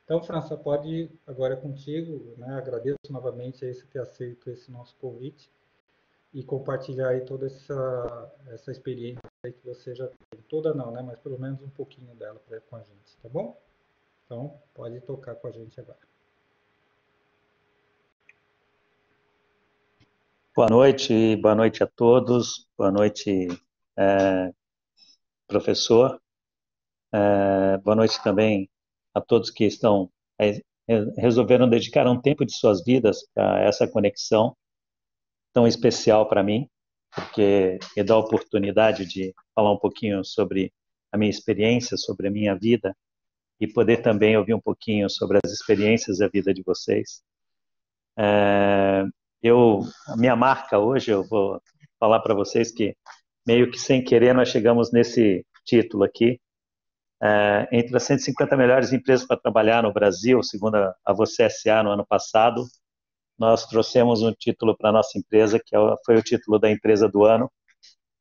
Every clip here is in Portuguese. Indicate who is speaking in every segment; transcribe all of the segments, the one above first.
Speaker 1: Então, França, pode agora é contigo, né? Agradeço novamente aí você ter aceito esse nosso convite e compartilhar aí toda essa experiência aí que você já tem. Toda não, né? Mas pelo menos um pouquinho dela com a gente, tá bom? Então, pode tocar com a gente agora.
Speaker 2: Boa noite a todos, boa noite, professor, boa noite também a todos que estão, resolveram dedicar um tempo de suas vidas para essa conexão tão especial para mim, porque me dá a oportunidade de falar um pouquinho sobre a minha experiência, sobre a minha vida, e poder também ouvir um pouquinho sobre as experiências da vida de vocês. A minha marca hoje, eu vou falar para vocês que meio que sem querer nós chegamos nesse título aqui, entre as 150 melhores empresas para trabalhar no Brasil, segundo a Você S.A. no ano passado, nós trouxemos um título para a nossa empresa, que foi o título da empresa do ano,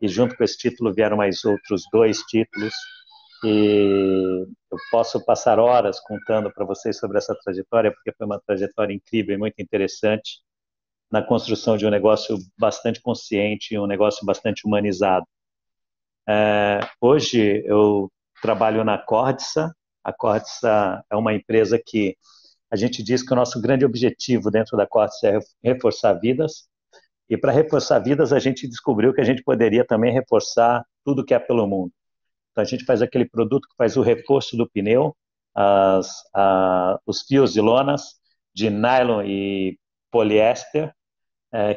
Speaker 2: e junto com esse título vieram mais outros 2 títulos, e eu posso passar horas contando para vocês sobre essa trajetória, porque foi uma trajetória incrível e muito interessante, na construção de um negócio bastante consciente, um negócio bastante humanizado. Hoje eu trabalho na Cordsa. A Cordsa é uma empresa que a gente diz que o nosso grande objetivo dentro da Cordsa é reforçar vidas, e para reforçar vidas a gente descobriu que a gente poderia também reforçar tudo que é pelo mundo. Então a gente faz aquele produto que faz o reforço do pneu, os fios de lonas, de nylon e poliéster,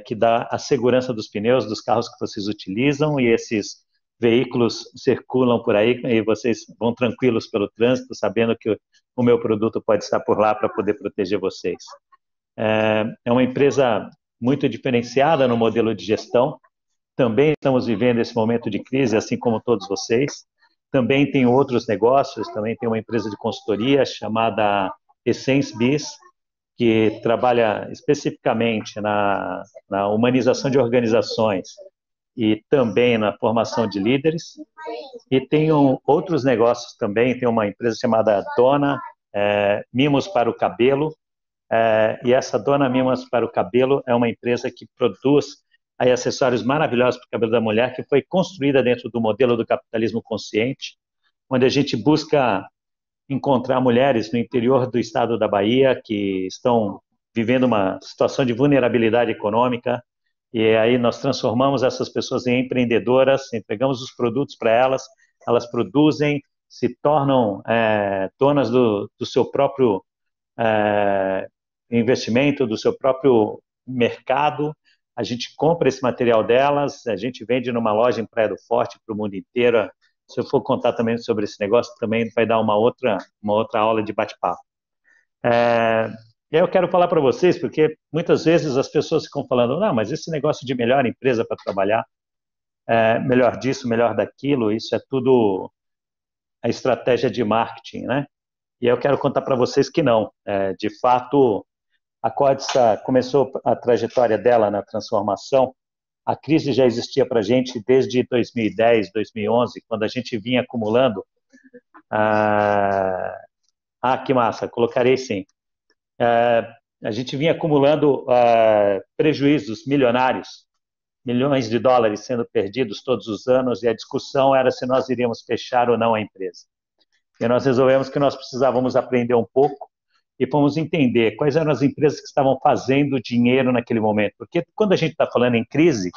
Speaker 2: que dá a segurança dos pneus dos carros que vocês utilizam, e esses veículos circulam por aí e vocês vão tranquilos pelo trânsito, sabendo que o meu produto pode estar por lá para poder proteger vocês. É uma empresa muito diferenciada no modelo de gestão. Também estamos vivendo esse momento de crise, assim como todos vocês. Também tem outros negócios, também tem uma empresa de consultoria chamada Essence Biz, que trabalha especificamente na humanização de organizações e também na formação de líderes. E tem outros negócios também, tem uma empresa chamada Dona Mimos para o Cabelo, e essa Dona Mimos para o Cabelo é uma empresa que produz aí acessórios maravilhosos para o cabelo da mulher, que foi construída dentro do modelo do capitalismo consciente, onde a gente busca encontrar mulheres no interior do estado da Bahia que estão vivendo uma situação de vulnerabilidade econômica, e aí nós transformamos essas pessoas em empreendedoras, entregamos os produtos para elas, elas produzem, se tornam donas do seu próprio investimento, do seu próprio mercado. A gente compra esse material delas, a gente vende numa loja em Praia do Forte para o mundo inteiro. Se eu for contar também sobre esse negócio, também vai dar uma outra aula de bate-papo. Eu quero falar para vocês, porque muitas vezes as pessoas ficam falando, não, mas esse negócio de melhor empresa para trabalhar, melhor disso, melhor daquilo, isso é tudo a estratégia de marketing, né? E eu quero contar para vocês que não. De fato, a Cordsa começou a trajetória dela na transformação. A crise já existia para a gente desde 2010, 2011, quando a gente vinha acumulando... que massa, colocarei sim. A gente vinha acumulando prejuízos milionários, milhões de dólares sendo perdidos todos os anos, e a discussão era se nós iríamos fechar ou não a empresa. E nós resolvemos que nós precisávamos aprender um pouco e fomos entender quais eram as empresas que estavam fazendo dinheiro naquele momento. Porque quando a gente está falando em crise,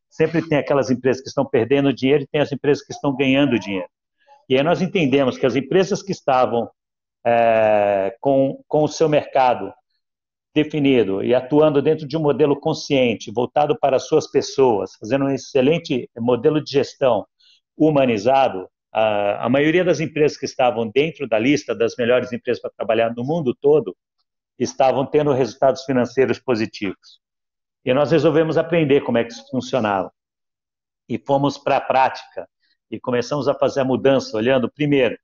Speaker 2: sempre tem aquelas empresas que estão perdendo dinheiro e tem as empresas que estão ganhando dinheiro. E aí nós entendemos que as empresas que estavam com o seu mercado definido e atuando dentro de um modelo consciente, voltado para as suas pessoas, fazendo um excelente modelo de gestão humanizado, a maioria das empresas que estavam dentro da lista das melhores empresas para trabalhar no mundo todo estavam tendo resultados financeiros positivos. E nós resolvemos aprender como é que isso funcionava. E fomos para a prática e começamos a fazer a mudança, olhando primeiro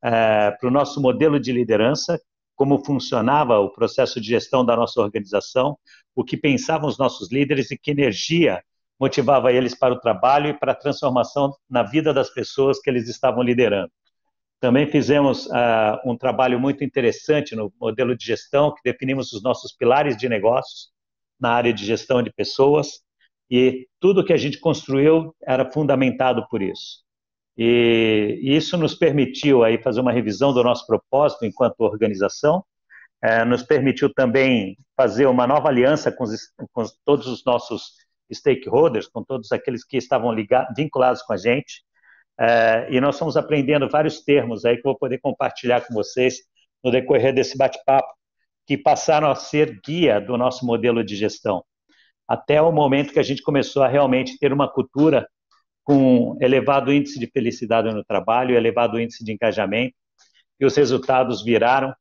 Speaker 2: para o nosso modelo de liderança, como funcionava o processo de gestão da nossa organização, o que pensavam os nossos líderes e que energia motivava eles para o trabalho e para a transformação na vida das pessoas que eles estavam liderando. Também fizemos um trabalho muito interessante no modelo de gestão, que definimos os nossos pilares de negócios na área de gestão de pessoas, e tudo que a gente construiu era fundamentado por isso. E isso nos permitiu aí fazer uma revisão do nosso propósito enquanto organização, nos permitiu também fazer uma nova aliança com todos os nossos stakeholders, com todos aqueles que estavam vinculados com a gente, e nós estamos aprendendo vários termos aí que eu vou poder compartilhar com vocês no decorrer desse bate-papo, que passaram a ser guia do nosso modelo de gestão, até o momento que a gente começou a realmente ter uma cultura com elevado índice de felicidade no trabalho, elevado índice de engajamento, e os resultados viraram.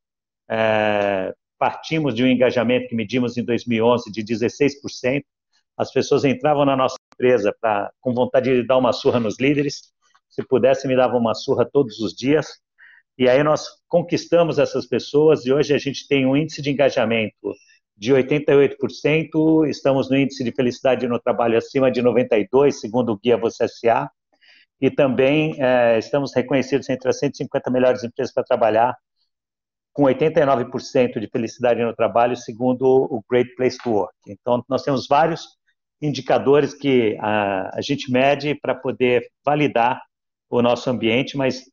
Speaker 2: Partimos de um engajamento que medimos em 2011 de 16%, as pessoas entravam na nossa empresa com vontade de dar uma surra nos líderes, se pudesse me dava uma surra todos os dias, e aí nós conquistamos essas pessoas, e hoje a gente tem um índice de engajamento de 88%, estamos no índice de felicidade no trabalho acima de 92%, segundo o Guia Você S.A., e também estamos reconhecidos entre as 150 melhores empresas para trabalhar, com 89% de felicidade no trabalho, segundo o Great Place to Work. Então, nós temos vários indicadores que a gente mede para poder validar o nosso ambiente, mas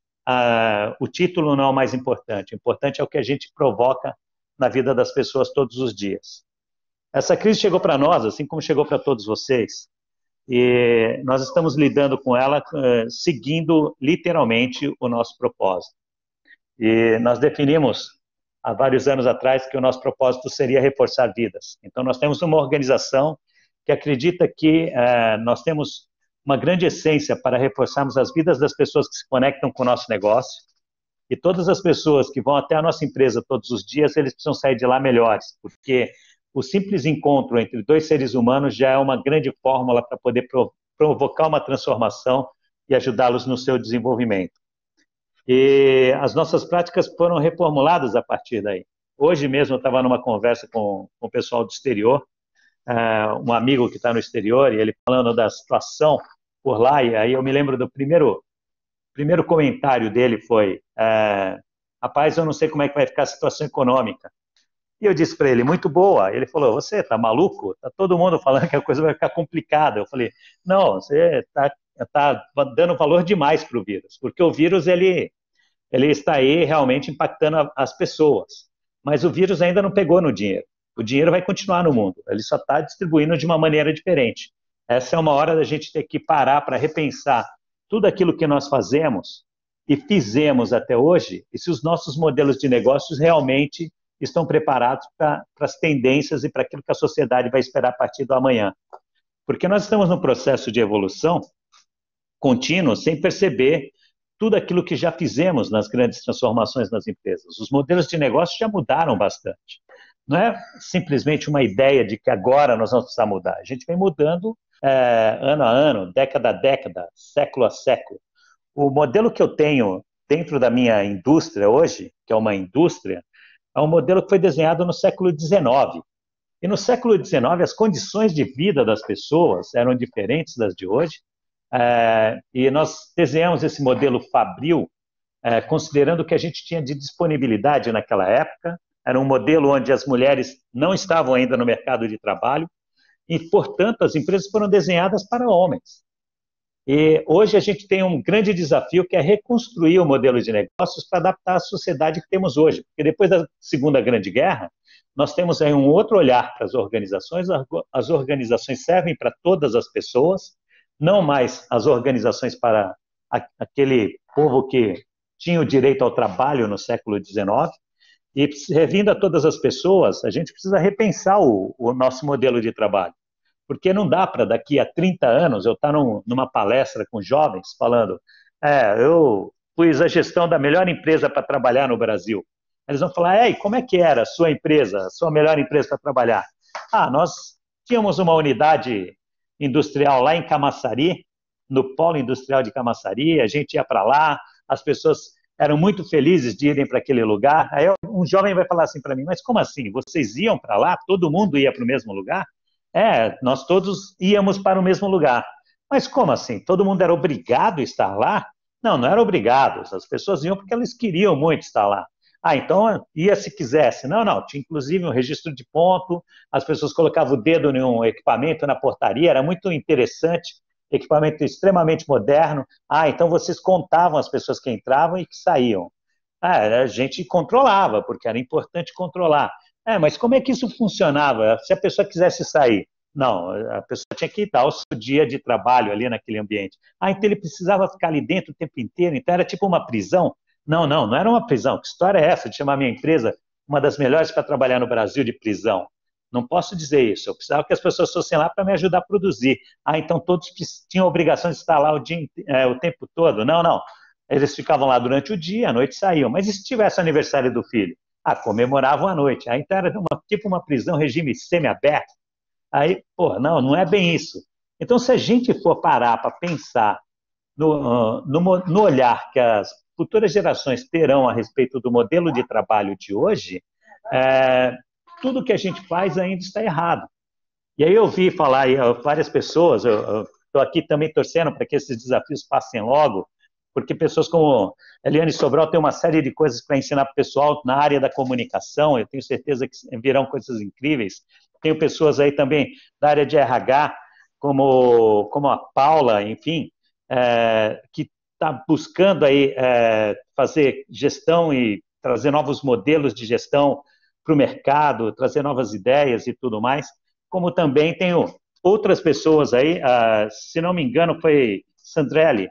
Speaker 2: o título não é o mais importante. O importante é o que a gente provoca na vida das pessoas todos os dias. Essa crise chegou para nós, assim como chegou para todos vocês, e nós estamos lidando com ela seguindo literalmente o nosso propósito. E nós definimos há vários anos atrás que o nosso propósito seria reforçar vidas. Então nós temos uma organização que acredita que nós temos uma grande essência para reforçarmos as vidas das pessoas que se conectam com o nosso negócio, e todas as pessoas que vão até a nossa empresa todos os dias, eles precisam sair de lá melhores, porque o simples encontro entre dois seres humanos já é uma grande fórmula para poder provocar uma transformação e ajudá-los no seu desenvolvimento. E as nossas práticas foram reformuladas a partir daí. Hoje mesmo eu estava numa conversa com o pessoal do exterior, um amigo que está no exterior, e ele falando da situação por lá, e aí eu me lembro do primeiro comentário dele foi, rapaz, eu não sei como é que vai ficar a situação econômica. E eu disse para ele, muito boa. Ele falou, você está maluco? Está todo mundo falando que a coisa vai ficar complicada. Eu falei, não, você está dando valor demais para o vírus, porque o vírus ele está aí realmente impactando as pessoas, mas o vírus ainda não pegou no dinheiro. O dinheiro vai continuar no mundo, ele só está distribuindo de uma maneira diferente. Essa é uma hora da gente ter que parar para repensar tudo aquilo que nós fazemos e fizemos até hoje, e se os nossos modelos de negócios realmente estão preparados para as tendências e para aquilo que a sociedade vai esperar a partir do amanhã. Porque nós estamos num processo de evolução contínuo, sem perceber tudo aquilo que já fizemos nas grandes transformações nas empresas. Os modelos de negócio já mudaram bastante. Não é simplesmente uma ideia de que agora nós vamos precisar mudar. A gente vem mudando ano a ano, década a década, século a século. O modelo que eu tenho dentro da minha indústria hoje, que é uma indústria, é um modelo que foi desenhado no século XIX. E no século XIX, as condições de vida das pessoas eram diferentes das de hoje, e nós desenhamos esse modelo fabril, considerando o que a gente tinha de disponibilidade naquela época. Era um modelo onde as mulheres não estavam ainda no mercado de trabalho, e, portanto, as empresas foram desenhadas para homens. E hoje a gente tem um grande desafio, que é reconstruir o modelo de negócios para adaptar à sociedade que temos hoje. Porque depois da Segunda Grande Guerra, nós temos aí um outro olhar para as organizações. As organizações servem para todas as pessoas, não mais as organizações para aquele povo que tinha o direito ao trabalho no século XIX. E, servindo a todas as pessoas, a gente precisa repensar o nosso modelo de trabalho. Porque não dá para, daqui a 30 anos, eu estar numa palestra com jovens falando, eu fiz a gestão da melhor empresa para trabalhar no Brasil. Eles vão falar, e como é que era a sua empresa, a sua melhor empresa para trabalhar? Nós tínhamos uma unidade industrial lá em Camaçari, no polo industrial de Camaçari, a gente ia para lá, as pessoas eram muito felizes de irem para aquele lugar. Aí um jovem vai falar assim para mim, mas como assim? Vocês iam para lá? Todo mundo ia para o mesmo lugar? Nós todos íamos para o mesmo lugar. Mas como assim? Todo mundo era obrigado a estar lá? Não, não eram obrigados. As pessoas iam porque elas queriam muito estar lá. Ah, então ia se quisesse. Não, não. Tinha inclusive um registro de ponto. As pessoas colocavam o dedo em um equipamento na portaria. Era muito interessante. Equipamento extremamente moderno. Ah, então vocês contavam as pessoas que entravam e que saíam. Ah, a gente controlava, porque era importante controlar. É, mas como é que isso funcionava? Se a pessoa quisesse sair? Não, a pessoa tinha que dar o seu dia de trabalho ali naquele ambiente. Ah, então ele precisava ficar ali dentro o tempo inteiro, então era tipo uma prisão? Não, não, não era uma prisão. Que história é essa de chamar minha empresa uma das melhores para trabalhar no Brasil de prisão? Não posso dizer isso. Eu precisava que as pessoas fossem lá para me ajudar a produzir. Ah, então todos tinham a obrigação de estar lá o tempo todo? Não, não. Eles ficavam lá durante o dia, à noite saíam. Mas e se tivesse o aniversário do filho? Ah, comemoravam à noite. Ah, então era tipo uma prisão, regime semi-aberto. Aí, pô, não, não é bem isso. Então, se a gente for parar para pensar no olhar que as futuras gerações terão a respeito do modelo de trabalho de hoje, é, tudo que a gente faz ainda está errado. E aí eu vi falar aí, várias pessoas, eu estou aqui também torcendo para que esses desafios passem logo, porque pessoas como Eliane Sobral tem uma série de coisas para ensinar para o pessoal na área da comunicação, eu tenho certeza que virão coisas incríveis. Tenho pessoas aí também da área de RH, como a Paula, enfim, que está buscando aí fazer gestão e trazer novos modelos de gestão para o mercado, trazer novas ideias e tudo mais, como também tenho outras pessoas aí, se não me engano foi Sandrelli,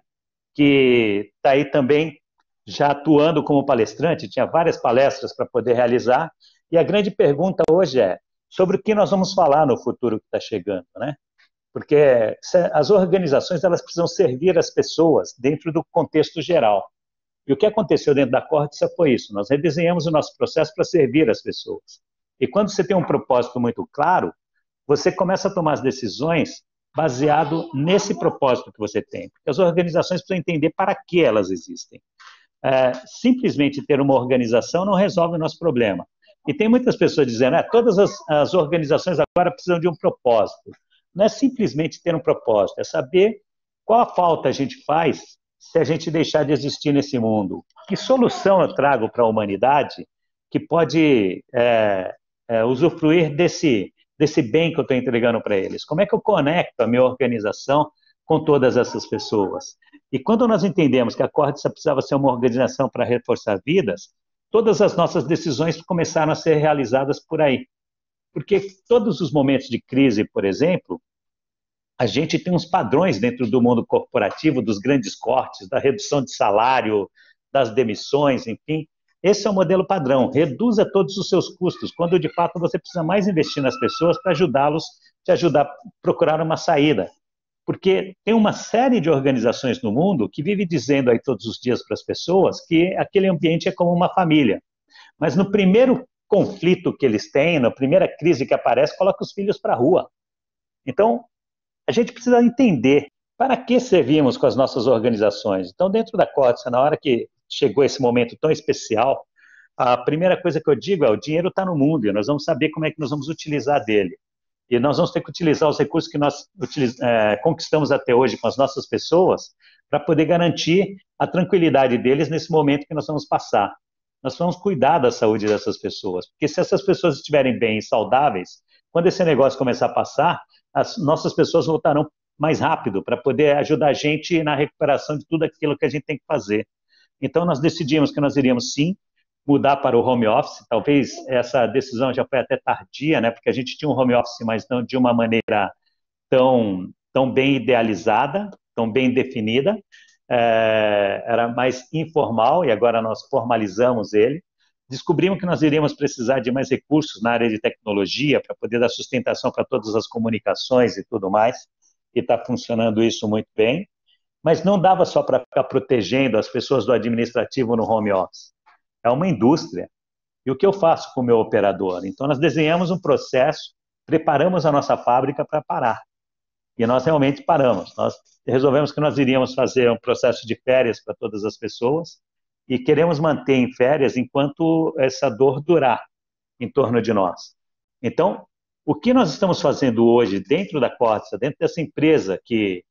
Speaker 2: que está aí também já atuando como palestrante, tinha várias palestras para poder realizar, e a grande pergunta hoje é sobre o que nós vamos falar no futuro que está chegando, né? Porque as organizações elas precisam servir as pessoas dentro do contexto geral. E o que aconteceu dentro da Cortiça foi isso, nós redesenhamos o nosso processo para servir as pessoas. E quando você tem um propósito muito claro, você começa a tomar as decisões baseado nesse propósito que você tem. Porque as organizações precisam entender para que elas existem. Simplesmente ter uma organização não resolve o nosso problema. E tem muitas pessoas dizendo, todas as organizações agora precisam de um propósito. Não é simplesmente ter um propósito, é saber qual a falta a gente faz se a gente deixar de existir nesse mundo. Que solução eu trago para a humanidade que pode usufruir desse bem que eu estou entregando para eles? Como é que eu conecto a minha organização com todas essas pessoas? E quando nós entendemos que a Cortiça precisava ser uma organização para reforçar vidas, todas as nossas decisões começaram a ser realizadas por aí. Porque todos os momentos de crise, por exemplo, a gente tem uns padrões dentro do mundo corporativo, dos grandes cortes, da redução de salário, das demissões, enfim. Esse é o modelo padrão. Reduza todos os seus custos, quando de fato você precisa mais investir nas pessoas para ajudá-los, te ajudar a procurar uma saída. Porque tem uma série de organizações no mundo que vive dizendo aí todos os dias para as pessoas que aquele ambiente é como uma família. Mas no primeiro conflito que eles têm, na primeira crise que aparece, coloca os filhos para a rua. Então, a gente precisa entender para que servimos com as nossas organizações. Então, dentro da Cortiça, na hora que chegou esse momento tão especial, a primeira coisa que eu digo é: o dinheiro está no mundo e nós vamos saber como é que nós vamos utilizar dele. E nós vamos ter que utilizar os recursos que nós conquistamos até hoje com as nossas pessoas para poder garantir a tranquilidade deles nesse momento que nós vamos passar. Nós vamos cuidar da saúde dessas pessoas, porque se essas pessoas estiverem bem e saudáveis, quando esse negócio começar a passar, as nossas pessoas voltarão mais rápido para poder ajudar a gente na recuperação de tudo aquilo que a gente tem que fazer. Então, nós decidimos que nós iríamos, sim, mudar para o home office. Talvez essa decisão já foi até tardia, né? Porque a gente tinha um home office, mas não de uma maneira tão bem idealizada, tão bem definida. Era mais informal e agora nós formalizamos ele. Descobrimos que nós iríamos precisar de mais recursos na área de tecnologia para poder dar sustentação para todas as comunicações e tudo mais, e está funcionando isso muito bem. Mas não dava só para ficar protegendo as pessoas do administrativo no home office. É uma indústria. E o que eu faço com o meu operador? Então, nós desenhamos um processo, preparamos a nossa fábrica para parar. E nós realmente paramos. Nós resolvemos que nós iríamos fazer um processo de férias para todas as pessoas e queremos manter em férias enquanto essa dor durar em torno de nós. Então, o que nós estamos fazendo hoje dentro da Cortiça, dentro dessa empresa que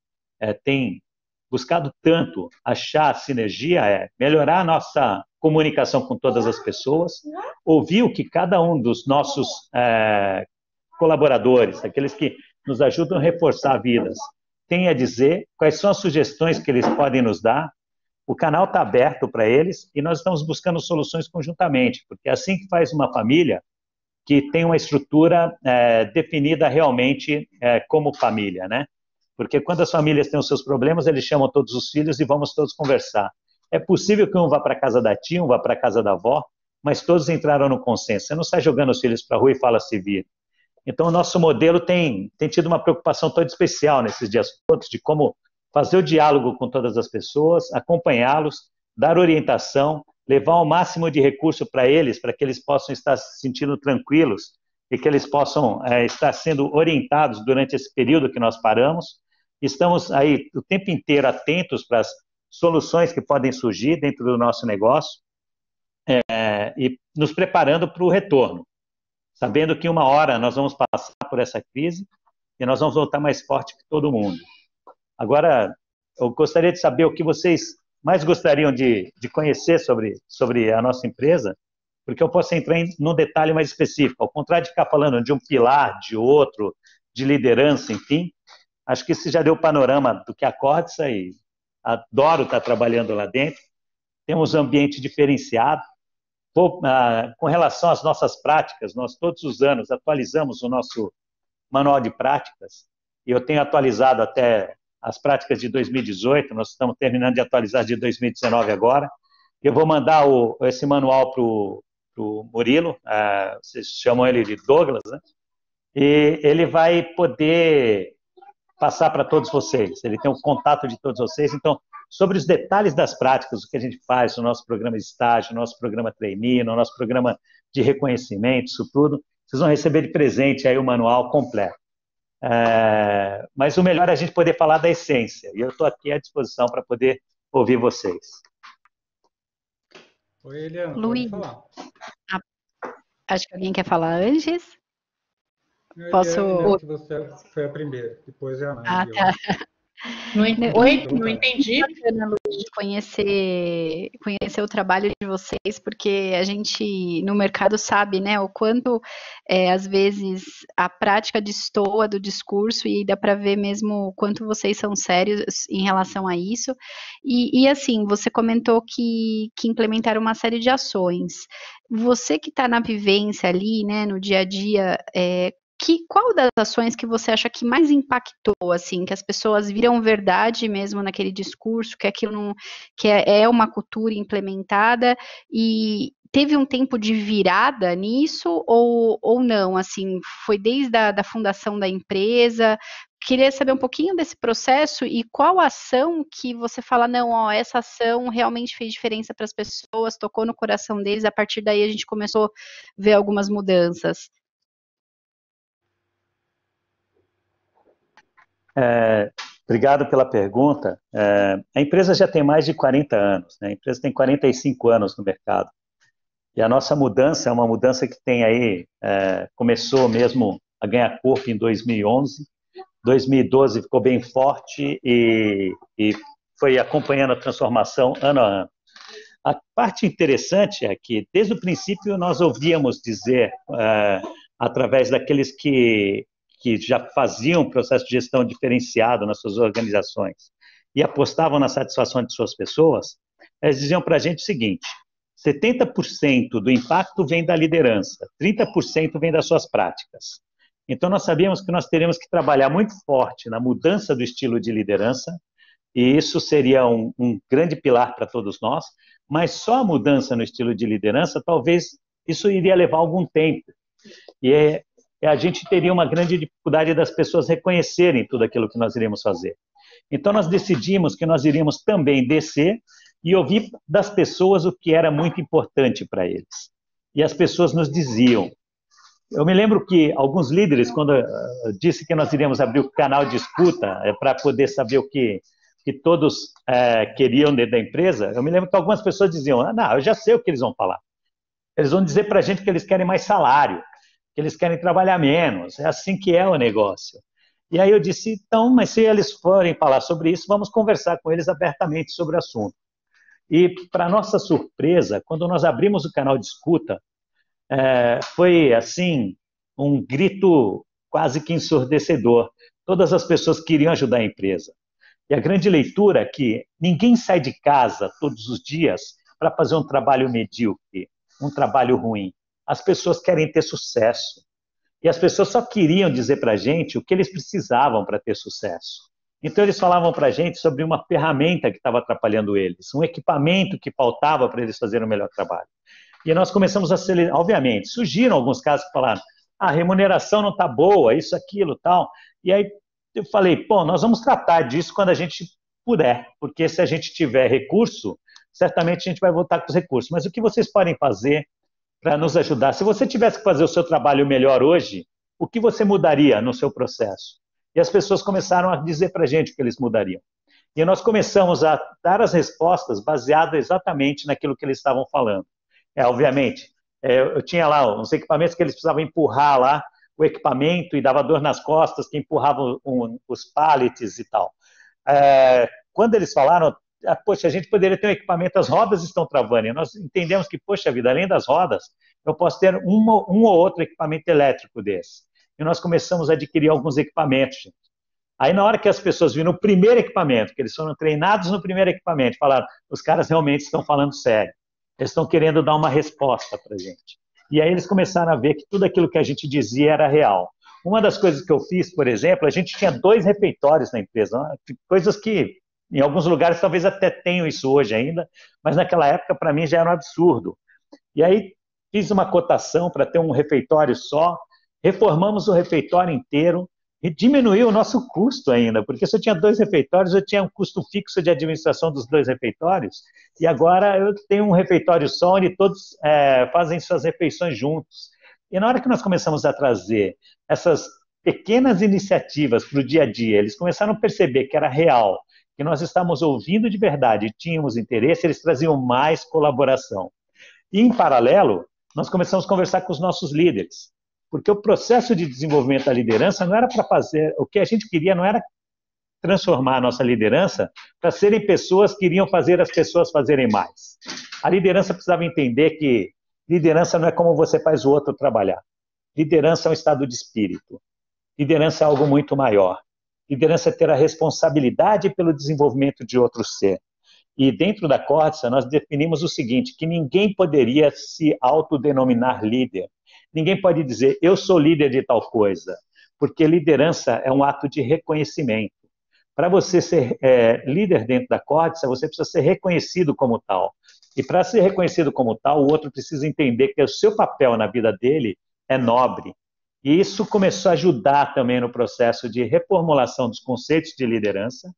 Speaker 2: tem buscado tanto achar sinergia é melhorar a nossa comunicação com todas as pessoas, ouvir o que cada um dos nossos colaboradores, aqueles que nos ajudam a reforçar vidas, tem a dizer, quais são as sugestões que eles podem nos dar. O canal está aberto para eles e nós estamos buscando soluções conjuntamente, porque é assim que faz uma família que tem uma estrutura definida realmente como família, né? Porque quando as famílias têm os seus problemas, eles chamam todos os filhos e vamos todos conversar. É possível que um vá para a casa da tia, um vá para a casa da avó, mas todos entraram no consenso. Você não sai jogando os filhos para a rua e fala se vira. Então, o nosso modelo tem tido uma preocupação toda especial nesses dias todos, de como fazer o diálogo com todas as pessoas, acompanhá-los, dar orientação, levar o máximo de recurso para eles, para que eles possam estar se sentindo tranquilos e que eles possam estar sendo orientados durante esse período que nós paramos. Estamos aí o tempo inteiro atentos para as soluções que podem surgir dentro do nosso negócio e nos preparando para o retorno, sabendo que uma hora nós vamos passar por essa crise e nós vamos voltar mais forte que todo mundo. Agora, eu gostaria de saber o que vocês mais gostariam de conhecer sobre a nossa empresa, porque eu posso entrar num detalhe mais específico. Ao contrário de ficar falando de um pilar, de outro, de liderança, enfim, acho que isso já deu o panorama do que a Cordsa, e adoro estar trabalhando lá dentro. Temos um ambiente diferenciado. Com relação às nossas práticas, nós todos os anos atualizamos o nosso manual de práticas, e eu tenho atualizado até as práticas de 2018, nós estamos terminando de atualizar de 2019 agora. Eu vou mandar esse manual para o Murilo, vocês chamam ele de Douglas, né? E ele vai poder passar para todos vocês, ele tem o contato de todos vocês. Então, sobre os detalhes das práticas, o que a gente faz no nosso programa de estágio, no nosso programa trainee, no nosso programa de reconhecimento, isso tudo, vocês vão receber de presente aí o manual completo. Mas o melhor é a gente poder falar da essência, e eu estou aqui à disposição para poder ouvir vocês.
Speaker 1: Oi, Eliana,
Speaker 3: Luiz,
Speaker 1: pode falar.
Speaker 3: Acho que alguém quer falar antes.
Speaker 1: Posso... Eliana, que você foi a primeira, depois é a Nath.
Speaker 3: Tá.
Speaker 4: Não entendi.
Speaker 3: Bacana, Luiz, conhecer o trabalho de vocês, porque a gente no mercado sabe, né, o quanto às vezes a prática destoa do discurso, e dá para ver mesmo o quanto vocês são sérios em relação a isso. E assim, você comentou que implementaram uma série de ações. Você que está na vivência ali, né, no dia a dia, qual das ações que você acha que mais impactou, assim, que as pessoas viram verdade mesmo naquele discurso, que aquilo não, que é uma cultura implementada, e teve um tempo de virada nisso, ou não, assim, foi desde a fundação da empresa? Queria saber um pouquinho desse processo e qual ação que você fala, não, ó, essa ação realmente fez diferença para as pessoas, tocou no coração deles, a partir daí a gente começou a ver algumas mudanças.
Speaker 2: Obrigado pela pergunta. A empresa já tem mais de 40 anos, né? A empresa tem 45 anos no mercado. E a nossa mudança é uma mudança que tem aí, começou mesmo a ganhar corpo em 2011, 2012 ficou bem forte e foi acompanhando a transformação ano a ano. A parte interessante é que, desde o princípio, nós ouvíamos dizer, através daqueles que já faziam um processo de gestão diferenciado nas suas organizações e apostavam na satisfação de suas pessoas, eles diziam para a gente o seguinte: 70% do impacto vem da liderança, 30% vem das suas práticas. Então, nós sabíamos que nós teríamos que trabalhar muito forte na mudança do estilo de liderança, e isso seria um grande pilar para todos nós, mas só a mudança no estilo de liderança, talvez isso iria levar algum tempo. E a gente teria uma grande dificuldade das pessoas reconhecerem tudo aquilo que nós iríamos fazer. Então, nós decidimos que nós iríamos também descer e ouvir das pessoas o que era muito importante para eles. E as pessoas nos diziam. Eu me lembro que alguns líderes, quando disse que nós iríamos abrir o canal de escuta para poder saber o que todos queriam dentro da empresa, eu me lembro que algumas pessoas diziam, não, eu já sei o que eles vão falar. Eles vão dizer para a gente que eles querem mais salário, que eles querem trabalhar menos, é assim que é o negócio. E aí eu disse, então, mas se eles forem falar sobre isso, vamos conversar com eles abertamente sobre o assunto. E, para nossa surpresa, quando nós abrimos o canal de escuta, foi, assim, um grito quase que ensurdecedor. Todas as pessoas queriam ajudar a empresa. E a grande leitura é que ninguém sai de casa todos os dias para fazer um trabalho medíocre, um trabalho ruim. As pessoas querem ter sucesso. E as pessoas só queriam dizer para a gente o que eles precisavam para ter sucesso. Então, eles falavam para a gente sobre uma ferramenta que estava atrapalhando eles, um equipamento que faltava para eles fazerem o melhor trabalho. E nós começamos a acelerar, obviamente, surgiram alguns casos que falaram, a remuneração não está boa, isso, aquilo, tal. E aí eu falei, pô, nós vamos tratar disso quando a gente puder, porque se a gente tiver recurso, certamente a gente vai voltar com os recursos. Mas o que vocês podem fazer para nos ajudar? Se você tivesse que fazer o seu trabalho melhor hoje, o que você mudaria no seu processo? E as pessoas começaram a dizer para a gente o que eles mudariam. E nós começamos a dar as respostas baseadas exatamente naquilo que eles estavam falando. Obviamente, eu tinha lá uns equipamentos que eles precisavam empurrar lá, o equipamento, e dava dor nas costas, que empurravam os pallets e tal. Quando eles falaram, poxa, a gente poderia ter um equipamento, as rodas estão travando, e nós entendemos que, poxa vida, além das rodas, eu posso ter um ou outro equipamento elétrico desse. E nós começamos a adquirir alguns equipamentos, gente. Aí, na hora que as pessoas viram o primeiro equipamento, que eles foram treinados no primeiro equipamento, falaram, os caras realmente estão falando sério. Eles estão querendo dar uma resposta para a gente. E aí eles começaram a ver que tudo aquilo que a gente dizia era real. Uma das coisas que eu fiz, por exemplo, a gente tinha 2 refeitórios na empresa, coisas que em alguns lugares talvez até tenham isso hoje ainda, mas naquela época para mim já era um absurdo. E aí fiz uma cotação para ter um refeitório só, reformamos o refeitório inteiro, e diminuiu o nosso custo ainda, porque se eu tinha 2 refeitórios, eu tinha um custo fixo de administração dos 2 refeitórios, e agora eu tenho um refeitório só, onde todos fazem suas refeições juntos. E na hora que nós começamos a trazer essas pequenas iniciativas para o dia a dia, eles começaram a perceber que era real, que nós estávamos ouvindo de verdade, tínhamos interesse, eles traziam mais colaboração. E, em paralelo, nós começamos a conversar com os nossos líderes, porque o processo de desenvolvimento da liderança não era para fazer, o que a gente queria não era transformar a nossa liderança para serem pessoas que iriam fazer as pessoas fazerem mais. A liderança precisava entender que liderança não é como você faz o outro trabalhar. Liderança é um estado de espírito. Liderança é algo muito maior. Liderança é ter a responsabilidade pelo desenvolvimento de outro ser. E dentro da Corsa, nós definimos o seguinte, que ninguém poderia se autodenominar líder. Ninguém pode dizer, eu sou líder de tal coisa, porque liderança é um ato de reconhecimento. Para você ser líder dentro da Corsa, você precisa ser reconhecido como tal. E para ser reconhecido como tal, o outro precisa entender que o seu papel na vida dele é nobre. E isso começou a ajudar também no processo de reformulação dos conceitos de liderança.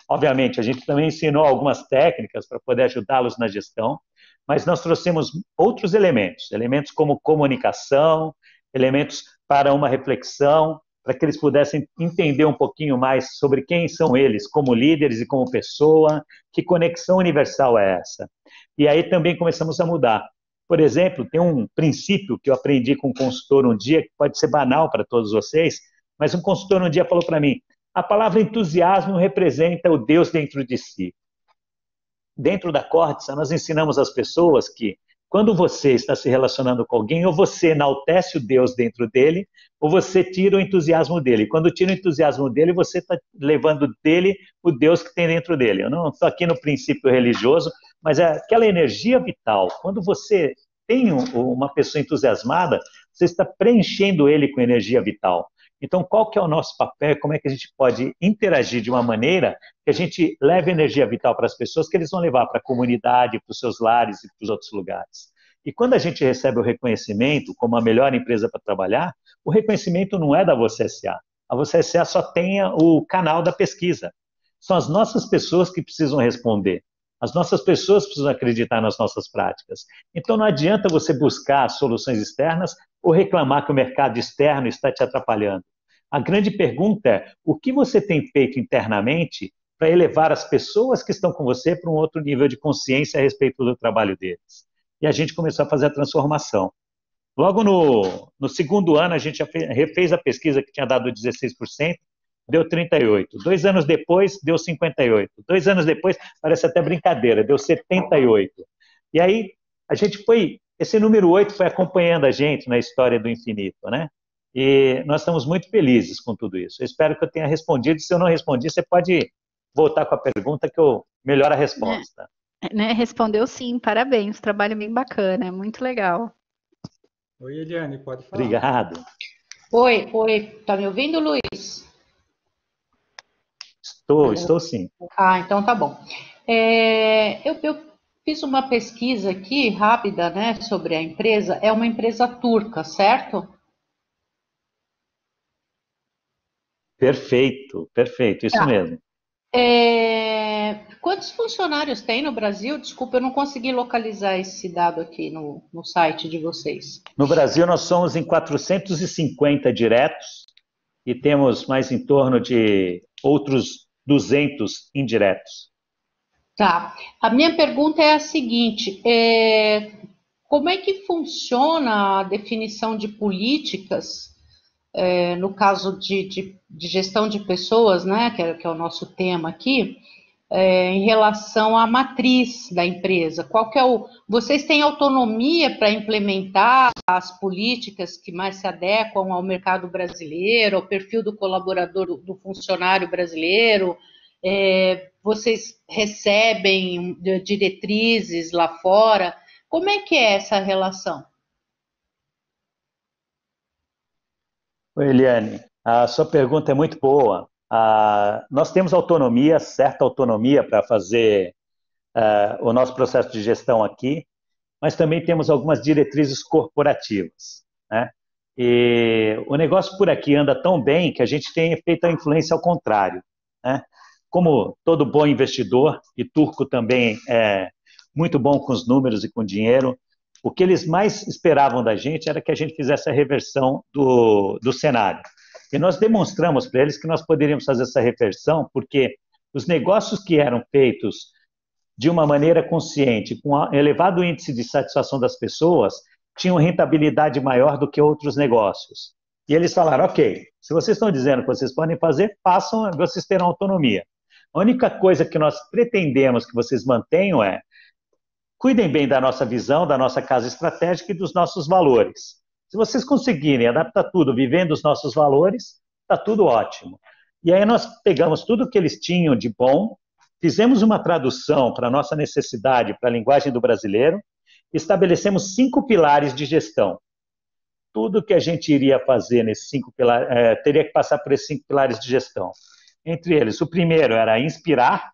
Speaker 2: Obviamente, a gente também ensinou algumas técnicas para poder ajudá-los na gestão, mas nós trouxemos outros elementos, elementos como comunicação, elementos para uma reflexão, para que eles pudessem entender um pouquinho mais sobre quem são eles como líderes e como pessoa, que conexão universal é essa. E aí também começamos a mudar. Por exemplo, tem um princípio que eu aprendi com um consultor um dia, que pode ser banal para todos vocês, mas um consultor um dia falou para mim, a palavra entusiasmo representa o Deus dentro de si. Dentro da Corsa, nós ensinamos as pessoas que quando você está se relacionando com alguém, ou você enaltece o Deus dentro dele, ou você tira o entusiasmo dele. Quando tira o entusiasmo dele, você está levando dele o Deus que tem dentro dele. Eu não estou aqui no princípio religioso, mas é aquela energia vital. Quando você tem uma pessoa entusiasmada, você está preenchendo ele com energia vital. Então, qual que é o nosso papel? Como é que a gente pode interagir de uma maneira que a gente leve energia vital para as pessoas, que eles vão levar para a comunidade, para os seus lares e para os outros lugares. E quando a gente recebe o reconhecimento como a melhor empresa para trabalhar, o reconhecimento não é da Você SA. A Você SA só tem o canal da pesquisa. São as nossas pessoas que precisam responder. As nossas pessoas precisam acreditar nas nossas práticas. Então, não adianta você buscar soluções externas ou reclamar que o mercado externo está te atrapalhando. A grande pergunta é, o que você tem feito internamente para elevar as pessoas que estão com você para um outro nível de consciência a respeito do trabalho deles? E a gente começou a fazer a transformação. Logo no segundo ano, a gente já refez a pesquisa que tinha dado 16%, deu 38. 2 anos depois, deu 58. 2 anos depois, parece até brincadeira, deu 78. E aí, esse número 8 foi acompanhando a gente na história do infinito, né? E nós estamos muito felizes com tudo isso. Eu espero que eu tenha respondido. Se eu não respondi, você pode voltar com a pergunta que eu melhoro a resposta.
Speaker 3: Né, respondeu sim, parabéns, trabalho bem bacana, muito legal.
Speaker 1: Oi, Eliane, pode falar.
Speaker 2: Obrigado.
Speaker 4: Oi, tá me ouvindo, Luiz?
Speaker 2: Estou sim.
Speaker 4: Então tá bom. Eu fiz uma pesquisa aqui rápida, né, sobre a empresa. É uma empresa turca, certo?
Speaker 2: Perfeito, isso
Speaker 4: Tá.
Speaker 2: mesmo.
Speaker 4: Quantos funcionários tem no Brasil? Desculpa, eu não consegui localizar esse dado aqui no site de vocês.
Speaker 2: No Brasil, nós somos em 450 diretos e temos mais em torno de outros 200 indiretos.
Speaker 4: Tá. A minha pergunta é a seguinte: como é que funciona a definição de políticas, no caso de gestão de pessoas, né, que é o nosso tema aqui, em relação à matriz da empresa? Vocês têm autonomia para implementar as políticas que mais se adequam ao mercado brasileiro, ao perfil do colaborador, do funcionário brasileiro? Vocês recebem diretrizes lá fora? Como é que é essa relação?
Speaker 2: Oi, Eliane, a sua pergunta é muito boa. Nós temos autonomia, certa autonomia para fazer o nosso processo de gestão aqui, mas também temos algumas diretrizes corporativas, né? E o negócio por aqui anda tão bem que a gente tem feito a influência ao contrário, né? Como todo bom investidor, e turco também é muito bom com os números e com dinheiro, o que eles mais esperavam da gente era que a gente fizesse a reversão do cenário. E nós demonstramos para eles que nós poderíamos fazer essa reversão porque os negócios que eram feitos de uma maneira consciente, com um elevado índice de satisfação das pessoas, tinham rentabilidade maior do que outros negócios. E eles falaram, ok, se vocês estão dizendo que vocês podem fazer, façam, vocês terão autonomia. A única coisa que nós pretendemos que vocês mantenham cuidem bem da nossa visão, da nossa casa estratégica e dos nossos valores. Se vocês conseguirem adaptar tudo vivendo os nossos valores, está tudo ótimo. E aí nós pegamos tudo que eles tinham de bom, fizemos uma tradução para a nossa necessidade, para a linguagem do brasileiro, estabelecemos 5 pilares de gestão. Tudo que a gente iria fazer nesses 5 pilares, teria que passar por esses 5 pilares de gestão. Entre eles, o primeiro era inspirar,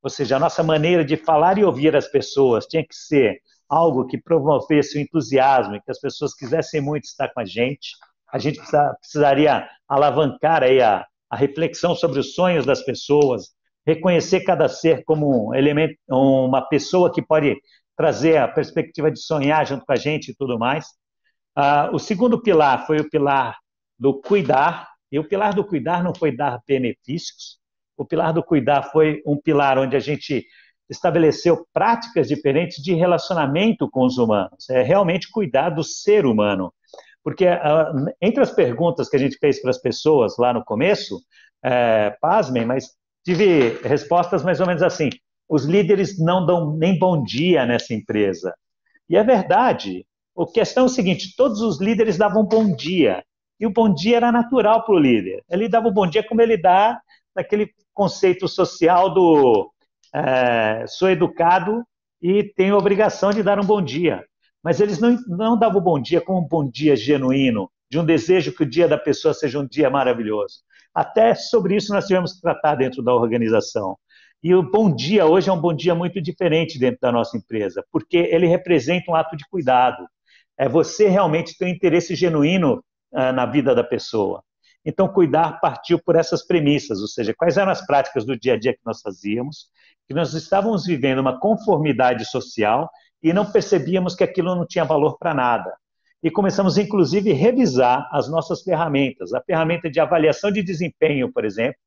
Speaker 2: ou seja, a nossa maneira de falar e ouvir as pessoas tinha que ser algo que promovesse o entusiasmo e que as pessoas quisessem muito estar com a gente. A gente precisaria alavancar aí a reflexão sobre os sonhos das pessoas, reconhecer cada ser como um elemento, uma pessoa que pode trazer a perspectiva de sonhar junto com a gente e tudo mais. O segundo pilar foi o pilar do cuidar, e o pilar do cuidar não foi dar benefícios, o pilar do cuidar foi um pilar onde a gente estabeleceu práticas diferentes de relacionamento com os humanos, realmente cuidar do ser humano. Porque entre as perguntas que a gente fez para as pessoas lá no começo, pasmem, mas tive respostas mais ou menos assim, os líderes não dão nem bom dia nessa empresa. E é verdade, a questão é o seguinte, todos os líderes davam bom dia, e o bom dia era natural para o líder. Ele dava o bom dia como ele dá naquele conceito social do sou educado e tenho a obrigação de dar um bom dia. Mas eles não davam o bom dia como um bom dia genuíno, de um desejo que o dia da pessoa seja um dia maravilhoso. Até sobre isso nós tivemos que tratar dentro da organização. E o bom dia hoje é um bom dia muito diferente dentro da nossa empresa, porque ele representa um ato de cuidado. É você realmente ter um interesse genuíno na vida da pessoa. Então, cuidar partiu por essas premissas, ou seja, quais eram as práticas do dia a dia que nós fazíamos, que nós estávamos vivendo uma conformidade social e não percebíamos que aquilo não tinha valor para nada. E começamos, inclusive, a revisar as nossas ferramentas. A ferramenta de avaliação de desempenho, por exemplo,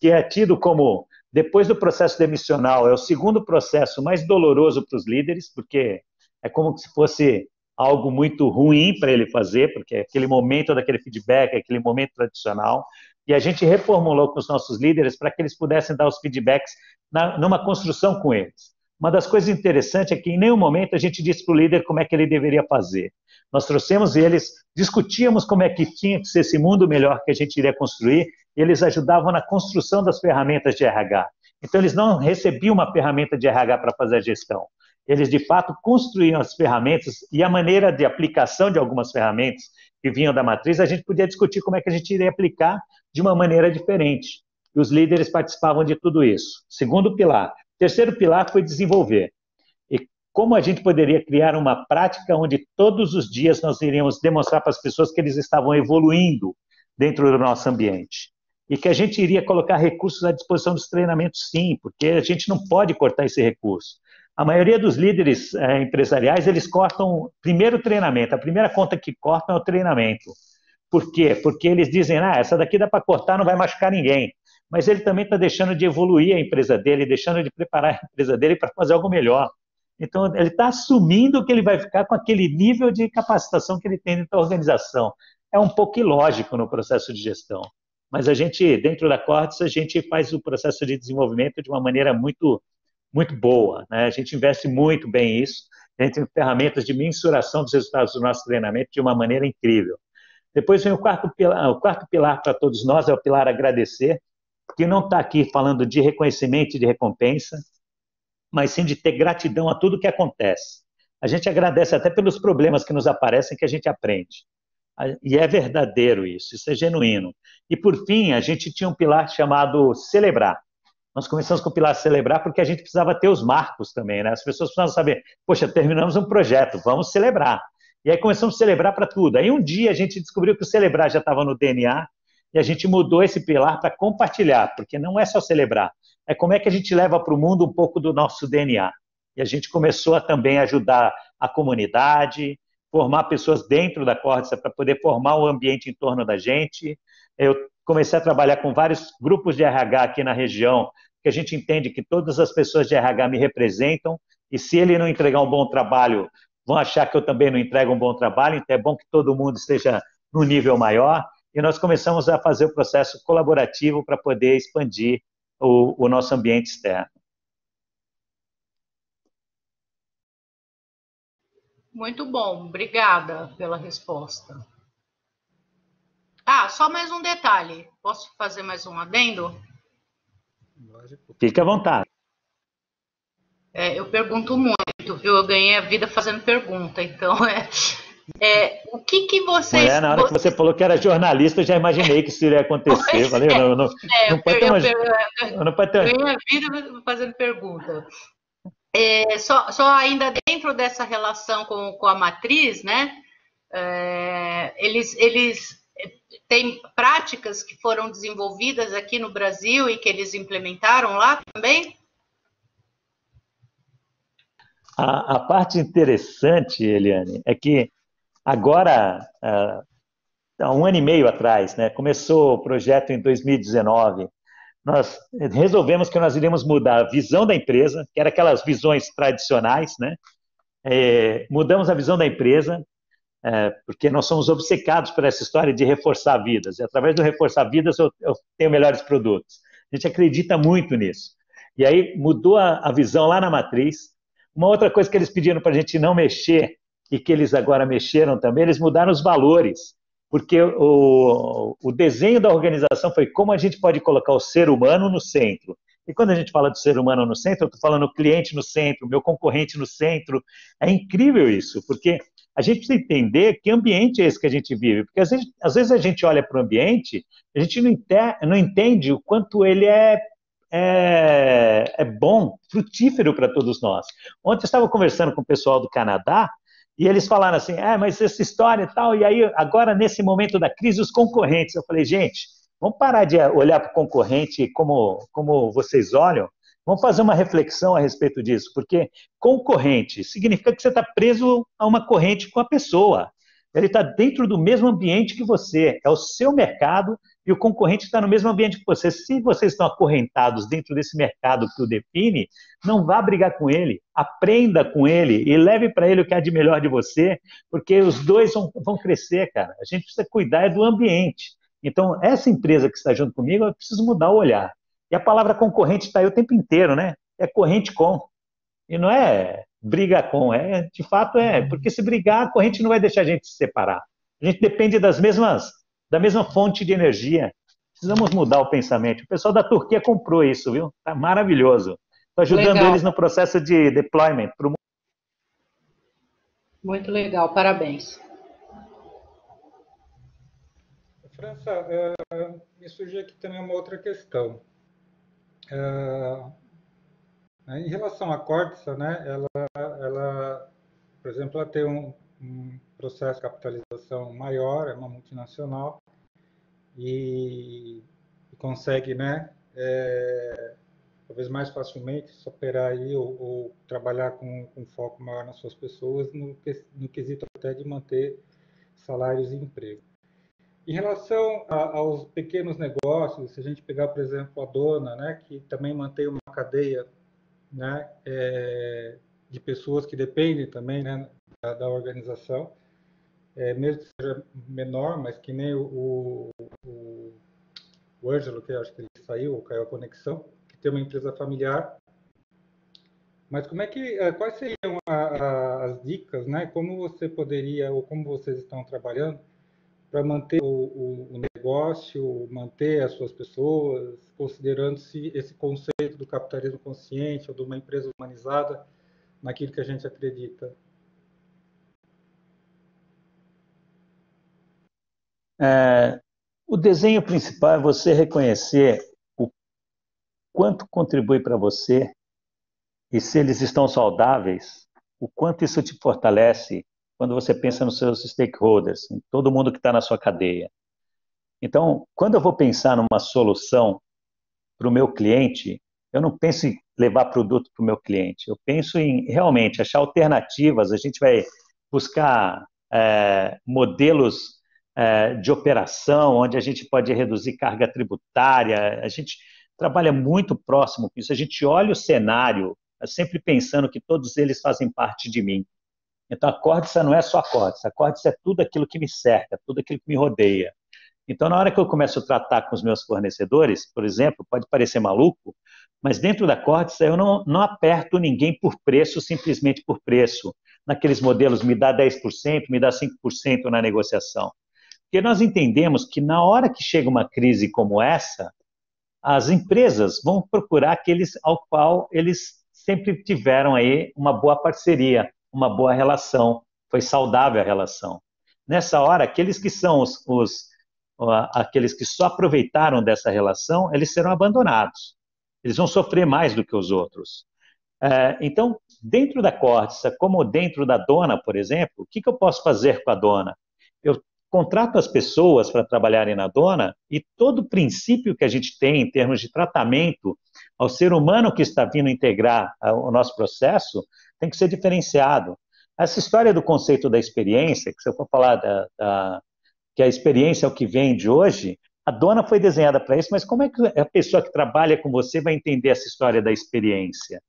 Speaker 2: que é tido como, depois do processo demissional, é o segundo processo mais doloroso para os líderes, porque é como se fosse algo muito ruim para ele fazer, porque é aquele momento daquele feedback, é aquele momento tradicional, E a gente reformulou com os nossos líderes para que eles pudessem dar os feedbacks numa construção com eles. Uma das coisas interessantes é que em nenhum momento a gente disse para o líder como é que ele deveria fazer. Nós trouxemos eles, discutíamos como é que tinha que ser esse mundo melhor que a gente iria construir, e eles ajudavam na construção das ferramentas de RH. Então, eles não recebiam uma ferramenta de RH para fazer a gestão. Eles, de fato, construíam as ferramentas e a maneira de aplicação de algumas ferramentas que vinham da matriz, a gente podia discutir como é que a gente iria aplicar de uma maneira diferente. E os líderes participavam de tudo isso. Segundo pilar. Terceiro pilar foi desenvolver. E como a gente poderia criar uma prática onde todos os dias nós iríamos demonstrar para as pessoas que eles estavam evoluindo dentro do nosso ambiente. E que a gente iria colocar recursos à disposição dos treinamentos, sim, porque a gente não pode cortar esse recurso. A maioria dos líderes empresariais, eles cortam primeiro o treinamento. A primeira conta que cortam é o treinamento. Por quê? Porque eles dizem, essa daqui dá para cortar, não vai machucar ninguém. Mas ele também está deixando de evoluir a empresa dele, deixando de preparar a empresa dele para fazer algo melhor. Então, ele está assumindo que ele vai ficar com aquele nível de capacitação que ele tem dentro da organização. É um pouco ilógico no processo de gestão. Mas a gente, dentro da Cortes, a gente faz o processo de desenvolvimento de uma maneira muito boa, né? A gente investe muito bem nisso, a gente tem ferramentas de mensuração dos resultados do nosso treinamento de uma maneira incrível. Depois vem o quarto pilar para todos nós, é o pilar agradecer, que não está aqui falando de reconhecimento e de recompensa, mas sim de ter gratidão a tudo que acontece. A gente agradece até pelos problemas que nos aparecem, que a gente aprende. E é verdadeiro isso é genuíno. E, por fim, a gente tinha um pilar chamado celebrar. Nós começamos com o pilar celebrar porque a gente precisava ter os marcos também, né? As pessoas precisavam saber, poxa, terminamos um projeto, vamos celebrar. E aí começamos a celebrar para tudo. Aí um dia a gente descobriu que o celebrar já estava no DNA e a gente mudou esse pilar para compartilhar, porque não é só celebrar, é como é que a gente leva para o mundo um pouco do nosso DNA. E a gente começou a também ajudar a comunidade, formar pessoas dentro da Cortes para poder formar o ambiente em torno da gente. Eu comecei a trabalhar com vários grupos de RH aqui na região, que a gente entende que todas as pessoas de RH me representam, e se ele não entregar um bom trabalho, vão achar que eu também não entrego um bom trabalho, então é bom que todo mundo esteja no nível maior, e nós começamos a fazer o processo colaborativo para poder expandir o nosso ambiente externo.
Speaker 4: Muito bom, obrigada pela resposta. Só mais um detalhe. Posso fazer mais um adendo?
Speaker 2: Fique à vontade.
Speaker 4: Eu pergunto muito, viu? Eu ganhei a vida fazendo pergunta, então o que vocês...
Speaker 2: Na hora que você falou que era jornalista, eu já imaginei que isso iria acontecer. Falei, não pode ter
Speaker 4: não pode ter... Eu ganhei a vida fazendo pergunta. Só ainda dentro dessa relação com a matriz, né? Eles têm práticas que foram desenvolvidas aqui no Brasil e que eles implementaram lá também?
Speaker 2: A parte interessante, Eliane, é que agora, há 1 ano e meio atrás, né, começou o projeto em 2019, nós resolvemos que nós iríamos mudar a visão da empresa, que era aquelas visões tradicionais, né? Mudamos a visão da empresa, porque nós somos obcecados por essa história de reforçar vidas, e através do reforçar vidas eu tenho melhores produtos. A gente acredita muito nisso. E aí mudou a visão lá na matriz. Uma outra coisa que eles pediram para a gente não mexer, e que eles agora mexeram também, eles mudaram os valores, porque o desenho da organização foi como a gente pode colocar o ser humano no centro. E quando a gente fala do ser humano no centro, eu estou falando o cliente no centro, o meu concorrente no centro. É incrível isso, porque a gente precisa entender que ambiente é esse que a gente vive. Porque às vezes a gente olha para o ambiente, a gente não entende o quanto ele é bom, frutífero para todos nós. Ontem eu estava conversando com o pessoal do Canadá, e eles falaram assim, mas essa história e tal, e aí agora nesse momento da crise, os concorrentes. Eu falei, gente, vamos parar de olhar para o concorrente como vocês olham, vamos fazer uma reflexão a respeito disso, porque concorrente significa que você está preso a uma corrente com a pessoa. Ele está dentro do mesmo ambiente que você, é o seu mercado, e o concorrente está no mesmo ambiente que você. Se vocês estão acorrentados dentro desse mercado que o define, não vá brigar com ele, aprenda com ele e leve para ele o que há de melhor de você, porque os dois vão crescer, cara. A gente precisa cuidar do ambiente. Então, essa empresa que está junto comigo, eu preciso mudar o olhar. E a palavra concorrente está aí o tempo inteiro, né? É corrente com. E não é briga com, de fato porque se brigar, a corrente não vai deixar a gente se separar. A gente depende da mesma fonte de energia. Precisamos mudar o pensamento. O pessoal da Turquia comprou isso, viu? Tá maravilhoso. Estou ajudando
Speaker 4: Legal.
Speaker 2: eles no processo de deployment para o mundo.
Speaker 4: Muito legal, parabéns.
Speaker 1: França, me surgiu aqui também uma outra questão. Em relação à Corsa, né, ela, por exemplo, ela tem um processo de capitalização maior, é uma multinacional, e consegue, né, talvez mais facilmente se operar aí ou trabalhar com foco maior nas suas pessoas, no quesito até de manter salários e emprego. Em relação aos pequenos negócios, se a gente pegar, por exemplo, a Dona, né, que também mantém uma cadeia, né, de pessoas que dependem também, né, da organização, mesmo que seja menor, mas que nem o Ângelo, que eu acho que ele saiu, ou caiu a conexão, que tem uma empresa familiar. Mas quais seriam as dicas, né, como você poderia, ou como vocês estão trabalhando para manter o negócio, manter as suas pessoas, considerando-se esse conceito do capitalismo consciente ou de uma empresa humanizada naquilo que a gente acredita?
Speaker 2: O desenho principal é você reconhecer o quanto contribui para você e se eles estão saudáveis, o quanto isso te fortalece quando você pensa nos seus stakeholders, em todo mundo que está na sua cadeia. Então, quando eu vou pensar numa solução para o meu cliente, eu não penso em levar produto para o meu cliente, eu penso em realmente achar alternativas, a gente vai buscar modelos de operação, onde a gente pode reduzir carga tributária, a gente trabalha muito próximo com isso, a gente olha o cenário, sempre pensando que todos eles fazem parte de mim. Então, a Corsa não é só a Corsa é tudo aquilo que me cerca, tudo aquilo que me rodeia. Então, na hora que eu começo a tratar com os meus fornecedores, por exemplo, pode parecer maluco, mas dentro da Corsa eu não aperto ninguém por preço, simplesmente por preço. Naqueles modelos, me dá 10%, me dá 5% na negociação. Porque nós entendemos que na hora que chega uma crise como essa, as empresas vão procurar aqueles ao qual eles sempre tiveram aí uma boa parceria, uma boa relação, foi saudável a relação. Nessa hora, aqueles que são aqueles que só aproveitaram dessa relação, eles serão abandonados. Eles vão sofrer mais do que os outros. Então, dentro da Corsa, como dentro da Dona, por exemplo, o que eu posso fazer com a Dona? Eu contrato as pessoas para trabalharem na Dona e todo o princípio que a gente tem em termos de tratamento ao ser humano que está vindo integrar o nosso processo tem que ser diferenciado. Essa história do conceito da experiência, que se eu for falar que a experiência é o que vem de hoje, a Dona foi desenhada para isso, mas como é que a pessoa que trabalha com você vai entender essa história da experiência?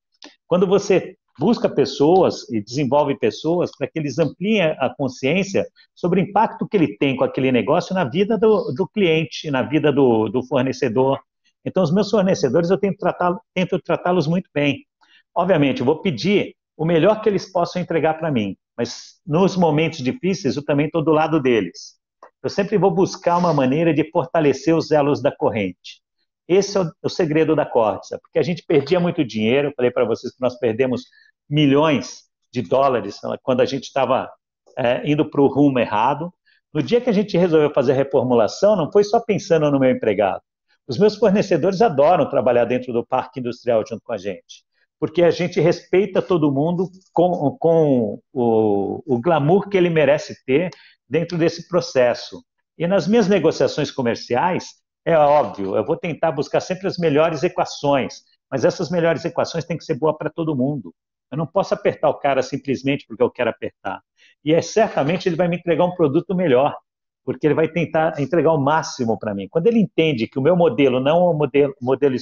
Speaker 2: Quando você busca pessoas e desenvolve pessoas para que eles ampliem a consciência sobre o impacto que ele tem com aquele negócio na vida do cliente, na vida do fornecedor. Então, os meus fornecedores, eu tento tratá-los muito bem. Obviamente, eu vou pedir o melhor que eles possam entregar para mim, mas nos momentos difíceis, eu também estou do lado deles. Eu sempre vou buscar uma maneira de fortalecer os elos da corrente. Esse é o segredo da Corsa, porque a gente perdia muito dinheiro, eu falei para vocês que nós perdemos milhões de dólares quando a gente estava indo para o rumo errado. No dia que a gente resolveu fazer a reformulação, não foi só pensando no meu empregado. Os meus fornecedores adoram trabalhar dentro do parque industrial junto com a gente, porque a gente respeita todo mundo com o glamour que ele merece ter dentro desse processo. E nas minhas negociações comerciais, é óbvio, eu vou tentar buscar sempre as melhores equações, mas essas melhores equações têm que ser boas para todo mundo. Eu não posso apertar o cara simplesmente porque eu quero apertar. E certamente ele vai me entregar um produto melhor, porque ele vai tentar entregar o máximo para mim. Quando ele entende que o meu modelo não é um modelo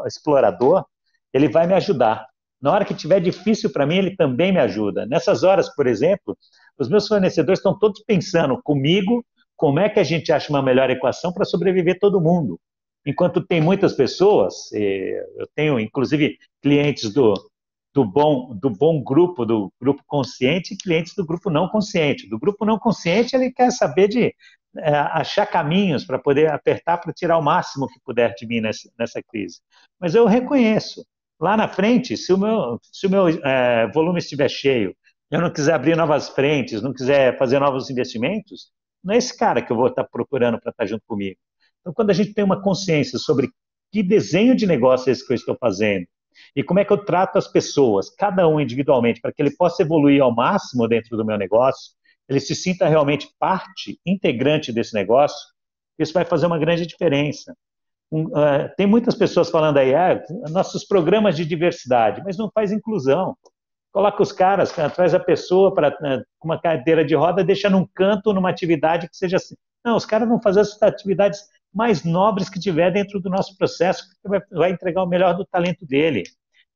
Speaker 2: explorador, ele vai me ajudar. Na hora que tiver difícil para mim, ele também me ajuda. Nessas horas, por exemplo, os meus fornecedores estão todos pensando comigo como é que a gente acha uma melhor equação para sobreviver todo mundo. Enquanto tem muitas pessoas, eu tenho inclusive clientes do bom grupo, do grupo consciente, e clientes do grupo não consciente. Do grupo não consciente, ele quer saber de achar caminhos para poder apertar, para tirar o máximo que puder de mim nessa crise. Mas eu reconheço, lá na frente, se o meu volume estiver cheio, eu não quiser abrir novas frentes, não quiser fazer novos investimentos, não é esse cara que eu vou estar procurando para estar junto comigo. Então, quando a gente tem uma consciência sobre que desenho de negócio é esse que eu estou fazendo, e como é que eu trato as pessoas, cada um individualmente, para que ele possa evoluir ao máximo dentro do meu negócio, ele se sinta realmente parte integrante desse negócio, isso vai fazer uma grande diferença. Tem muitas pessoas falando aí, nossos programas de diversidade, mas não faz inclusão. Coloca os caras, traz a pessoa com uma cadeira de roda, deixa num canto, numa atividade que seja assim. Não, os caras vão fazer essas atividades mais nobres que tiver dentro do nosso processo, porque vai entregar o melhor do talento dele.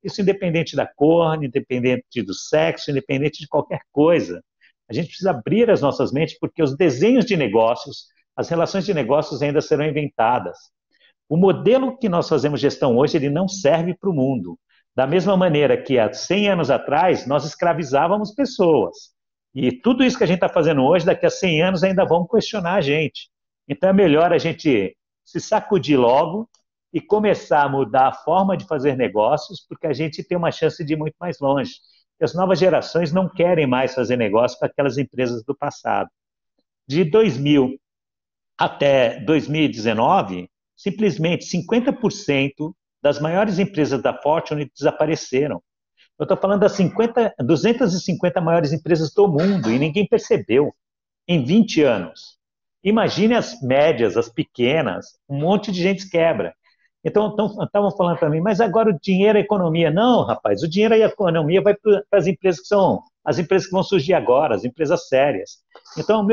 Speaker 2: Isso independente da cor, independente do sexo, independente de qualquer coisa. A gente precisa abrir as nossas mentes, porque os desenhos de negócios, as relações de negócios ainda serão inventadas. O modelo que nós fazemos gestão hoje, ele não serve para o mundo. Da mesma maneira que há 100 anos atrás, nós escravizávamos pessoas. E tudo isso que a gente está fazendo hoje, daqui a 100 anos ainda vão questionar a gente. Então é melhor a gente se sacudir logo e começar a mudar a forma de fazer negócios, porque a gente tem uma chance de ir muito mais longe. As novas gerações não querem mais fazer negócio com aquelas empresas do passado. De 2000 até 2019, simplesmente 50% das maiores empresas da Fortune desapareceram. Eu estou falando das 250 maiores empresas do mundo e ninguém percebeu em 20 anos. Imagine as médias, as pequenas, um monte de gente quebra. Então, estavam falando para mim, mas agora o dinheiro e a economia. Não, rapaz, o dinheiro e a economia vai para as empresas que são as empresas que vão surgir agora, as empresas sérias. Então,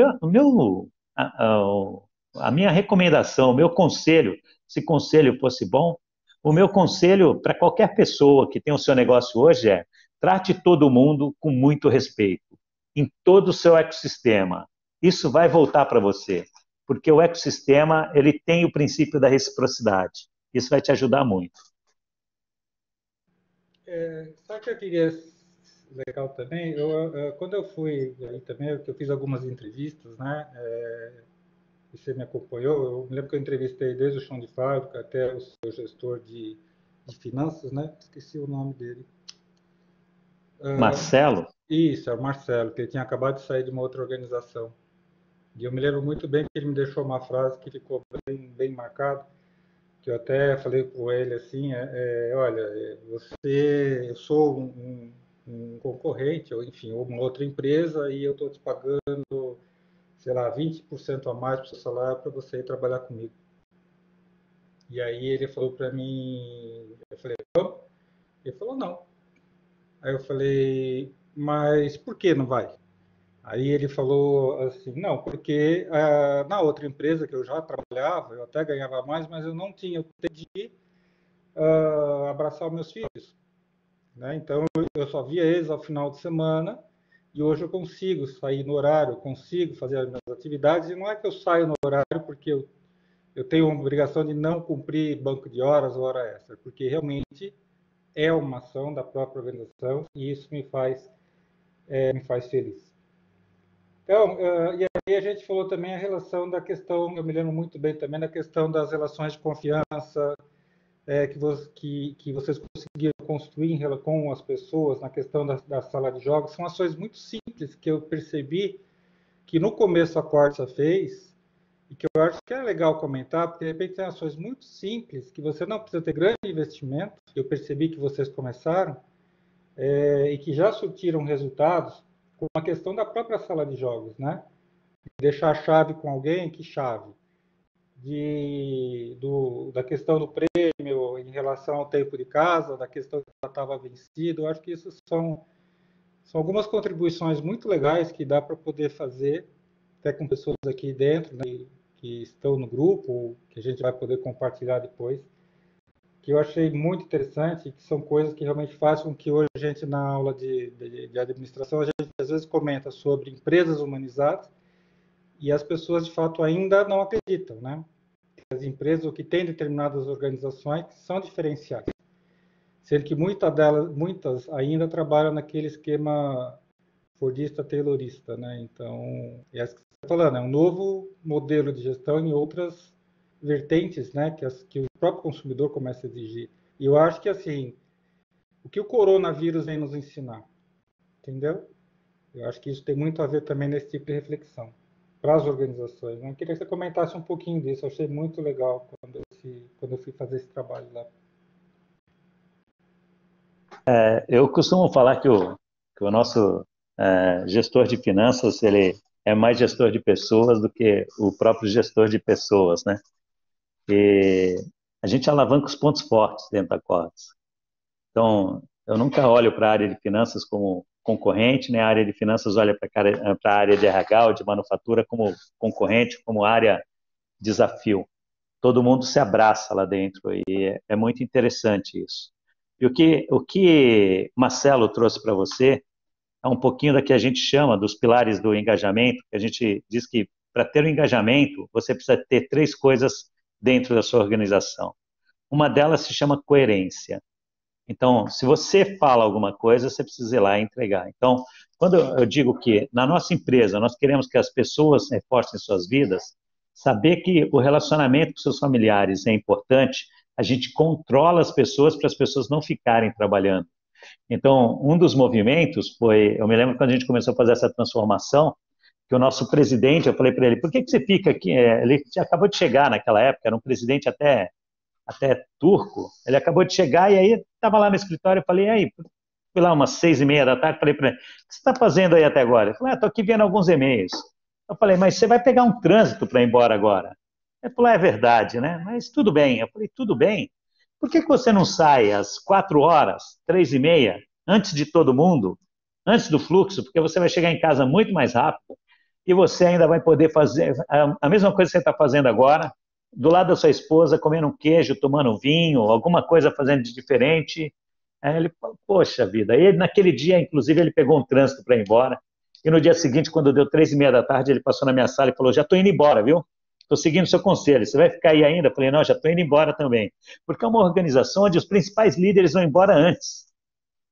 Speaker 2: a minha recomendação, o meu conselho, se conselho fosse bom, o meu conselho para qualquer pessoa que tem o seu negócio hoje é: trate todo mundo com muito respeito, em todo o seu ecossistema. Isso vai voltar para você, porque o ecossistema ele tem o princípio da reciprocidade. Isso vai te ajudar muito.
Speaker 1: Sabe o que eu queria legal também? Quando eu fui aí também, eu fiz algumas entrevistas, né? Você me acompanhou, eu me lembro que eu entrevistei desde o chão de fábrica até o seu gestor de finanças, né? Esqueci o nome dele.
Speaker 2: Marcelo?
Speaker 1: Isso, é o Marcelo, que ele tinha acabado de sair de uma outra organização. E eu me lembro muito bem que ele me deixou uma frase que ficou bem marcada, que eu até falei com ele assim, olha, eu sou um concorrente, ou enfim, uma outra empresa, e eu estou te pagando, sei lá, 20% a mais do seu salário para você ir trabalhar comigo. E aí ele falou para mim, eu falei, vamos? Ele falou, não. Aí eu falei, mas por que não vai? Aí ele falou assim, não, porque na outra empresa que eu já trabalhava, eu até ganhava mais, mas eu não tinha o tempo de abraçar os meus filhos, né? Então eu só via eles ao final de semana e hoje eu consigo sair no horário, eu consigo fazer as minhas atividades, e não é que eu saio no horário porque eu tenho uma obrigação de não cumprir banco de horas ou hora extra, porque realmente é uma ação da própria organização e isso me faz feliz. Então, e aí a gente falou também a relação da questão, eu me lembro muito bem também da questão das relações de confiança que vocês conseguiram construir com as pessoas na questão da sala de jogos. São ações muito simples que eu percebi que no começo a Quartza fez e que eu acho que é legal comentar, porque de repente tem ações muito simples que você não precisa ter grande investimento, que eu percebi que vocês começaram, e que já surtiram resultados com a questão da própria sala de jogos, né? Deixar a chave com alguém, que chave? Da questão do prêmio em relação ao tempo de casa, da questão que já estava vencido. Eu acho que isso são algumas contribuições muito legais que dá para poder fazer, até com pessoas aqui dentro, né, que estão no grupo, que a gente vai poder compartilhar depois, que eu achei muito interessante, que são coisas que realmente fazem com que hoje a gente, na aula de administração, a gente às vezes comenta sobre empresas humanizadas, e as pessoas, de fato, ainda não acreditam, né? As empresas, o que tem determinadas organizações que são diferenciais, sendo que muitas ainda trabalham naquele esquema fordista, taylorista, né? Então, é isso que você está falando, é um novo modelo de gestão em outras vertentes, né? Que o próprio consumidor começa a exigir. E eu acho que, assim, o que o coronavírus vem nos ensinar, entendeu? Eu acho que isso tem muito a ver também nesse tipo de reflexão para as organizações, né? Eu queria que você comentasse um pouquinho disso, eu achei muito legal quando eu fui fazer esse trabalho lá.
Speaker 2: Eu costumo falar que o nosso gestor de finanças, ele é mais gestor de pessoas do que o próprio gestor de pessoas, né? E a gente alavanca os pontos fortes dentro da Cotes. Então, eu nunca olho para a área de finanças como concorrente, nem a área de finanças olha para a área de RH ou de manufatura como concorrente, como área desafio. Todo mundo se abraça lá dentro e é muito interessante isso. E o que Marcelo trouxe para você é um pouquinho da que a gente chama dos pilares do engajamento, que a gente diz que para ter o engajamento, você precisa ter 3 coisas dentro da sua organização. Uma delas se chama coerência. Então, se você fala alguma coisa, você precisa ir lá e entregar. Então, quando eu digo que na nossa empresa nós queremos que as pessoas reforcem suas vidas, saber que o relacionamento com seus familiares é importante, a gente controla as pessoas para as pessoas não ficarem trabalhando. Então, um dos movimentos foi, eu me lembro quando a gente começou a fazer essa transformação, que o nosso presidente, eu falei para ele, por que você fica aqui? Ele acabou de chegar naquela época, era um presidente até turco, ele acabou de chegar e aí estava lá no escritório, eu falei, e aí, fui lá umas 6:30 da tarde, falei para ele, o que você está fazendo aí até agora? Ele falou, estou aqui vendo alguns e-mails. Eu falei, mas você vai pegar um trânsito para ir embora agora? Ele falou, é verdade, né? Mas tudo bem. Eu falei, tudo bem. Por que você não sai às 4h, 3:30, antes de todo mundo, antes do fluxo? Porque você vai chegar em casa muito mais rápido e você ainda vai poder fazer a mesma coisa que você está fazendo agora, do lado da sua esposa, comendo um queijo, tomando um vinho, alguma coisa fazendo de diferente. Aí ele falou, poxa vida. Aí naquele dia, inclusive, ele pegou um trânsito para ir embora. E no dia seguinte, quando deu 3:30 da tarde, ele passou na minha sala e falou, já estou indo embora, viu? Estou seguindo o seu conselho. Você vai ficar aí ainda? Eu falei, não, já estou indo embora também. Porque é uma organização onde os principais líderes vão embora antes.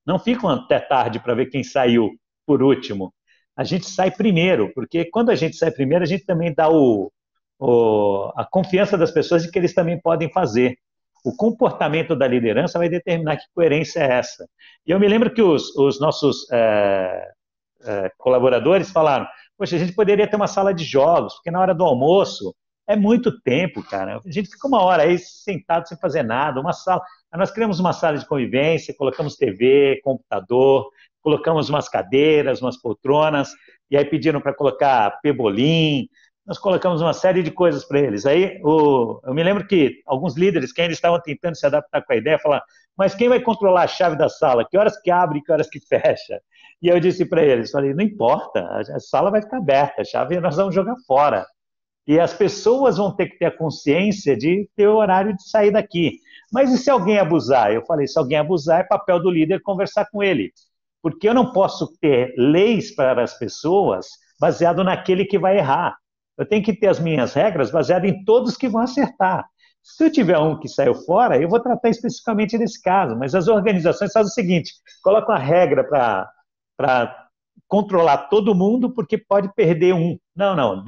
Speaker 2: Não ficam até tarde para ver quem saiu por último. A gente sai primeiro, porque quando a gente sai primeiro, a gente também dá a confiança das pessoas de que eles também podem fazer. O comportamento da liderança vai determinar que coerência é essa. E eu me lembro que os nossos colaboradores falaram, poxa, a gente poderia ter uma sala de jogos, porque na hora do almoço é muito tempo, cara. A gente fica uma hora aí sentado sem fazer nada, uma sala. Nós criamos uma sala de convivência, colocamos TV, computador, colocamos umas cadeiras, umas poltronas, e aí pediram para colocar pebolim, nós colocamos uma série de coisas para eles. Aí eu me lembro que alguns líderes que ainda estavam tentando se adaptar com a ideia falaram, mas quem vai controlar a chave da sala? Que horas que abre e que horas que fecha? E eu disse para eles, falei, não importa, a sala vai ficar aberta, a chave nós vamos jogar fora. E as pessoas vão ter que ter a consciência de ter o horário de sair daqui. Mas e se alguém abusar? Eu falei, se alguém abusar, é papel do líder conversar com ele. Porque eu não posso ter leis para as pessoas baseado naquele que vai errar. Eu tenho que ter as minhas regras baseadas em todos que vão acertar. Se eu tiver um que saiu fora, eu vou tratar especificamente desse caso. Mas as organizações fazem o seguinte, colocam a regra para controlar todo mundo, porque pode perder um. Não,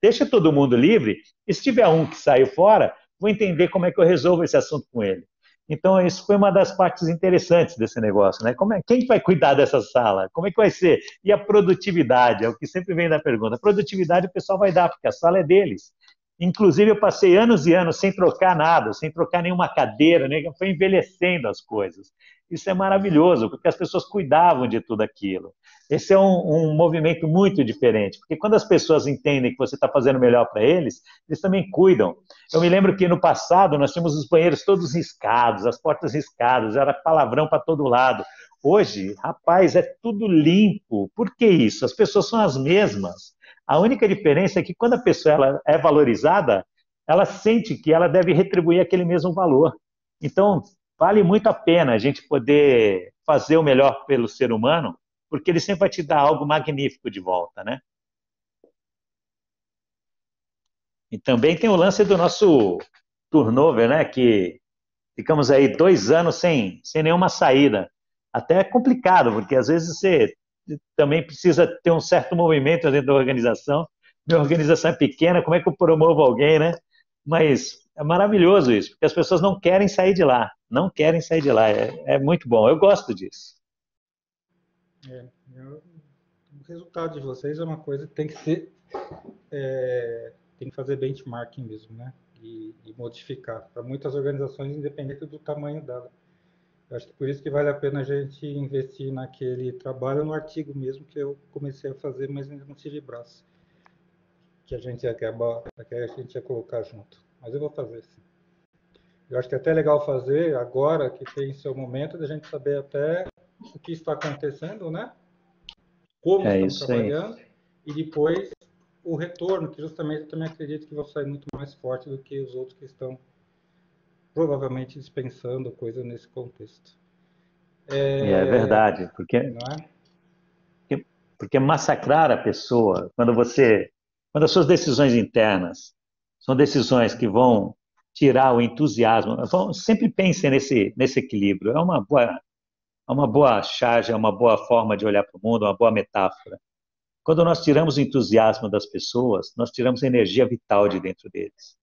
Speaker 2: deixa todo mundo livre, e se tiver um que saiu fora, vou entender como é que eu resolvo esse assunto com ele. Então, isso foi uma das partes interessantes desse negócio, né? Quem vai cuidar dessa sala? Como é que vai ser? E a produtividade, é o que sempre vem da pergunta. A produtividade o pessoal vai dar, porque a sala é deles. Inclusive, eu passei anos e anos sem trocar nada, sem trocar nenhuma cadeira, né? Foi envelhecendo as coisas. Isso é maravilhoso, porque as pessoas cuidavam de tudo aquilo. Esse é um movimento muito diferente, porque quando as pessoas entendem que você está fazendo melhor para eles, eles também cuidam. Eu me lembro que no passado nós tínhamos os banheiros todos riscados, as portas riscadas, era palavrão para todo lado. Hoje, rapaz, é tudo limpo. Por que isso? As pessoas são as mesmas. A única diferença é que quando a pessoa ela é valorizada, ela sente que ela deve retribuir aquele mesmo valor. Então, vale muito a pena a gente poder fazer o melhor pelo ser humano, porque ele sempre vai te dar algo magnífico de volta, né? E também tem o lance do nosso turnover, né? Que ficamos aí 2 anos sem nenhuma saída. Até é complicado, porque às vezes você também precisa ter um certo movimento dentro da organização. Minha organização é pequena, como é que eu promovo alguém, né? Mas é maravilhoso isso, porque as pessoas não querem sair de lá, não querem sair de lá. É muito bom, eu gosto disso.
Speaker 1: O resultado de vocês é uma coisa que tem que ser, tem que fazer benchmarking mesmo, né? E modificar para muitas organizações, independente do tamanho dela. Eu acho que por isso que vale a pena a gente investir naquele trabalho, no artigo mesmo que eu comecei a fazer, mas ainda não tive braço, que a gente ia colocar junto. Mas eu vou fazer sim. Eu acho que é até legal fazer agora que tem seu momento de a gente saber até o que está acontecendo, né? Como estamos trabalhando e depois o retorno, que justamente eu também acredito que vai sair muito mais forte do que os outros que estão provavelmente dispensando coisa nesse contexto.
Speaker 2: É verdade, porque massacrar a pessoa, quando as suas decisões internas são decisões que vão tirar o entusiasmo, sempre pense nesse equilíbrio, é uma boa charge, é uma boa forma de olhar para o mundo, uma boa metáfora. Quando nós tiramos o entusiasmo das pessoas, nós tiramos a energia vital de dentro deles.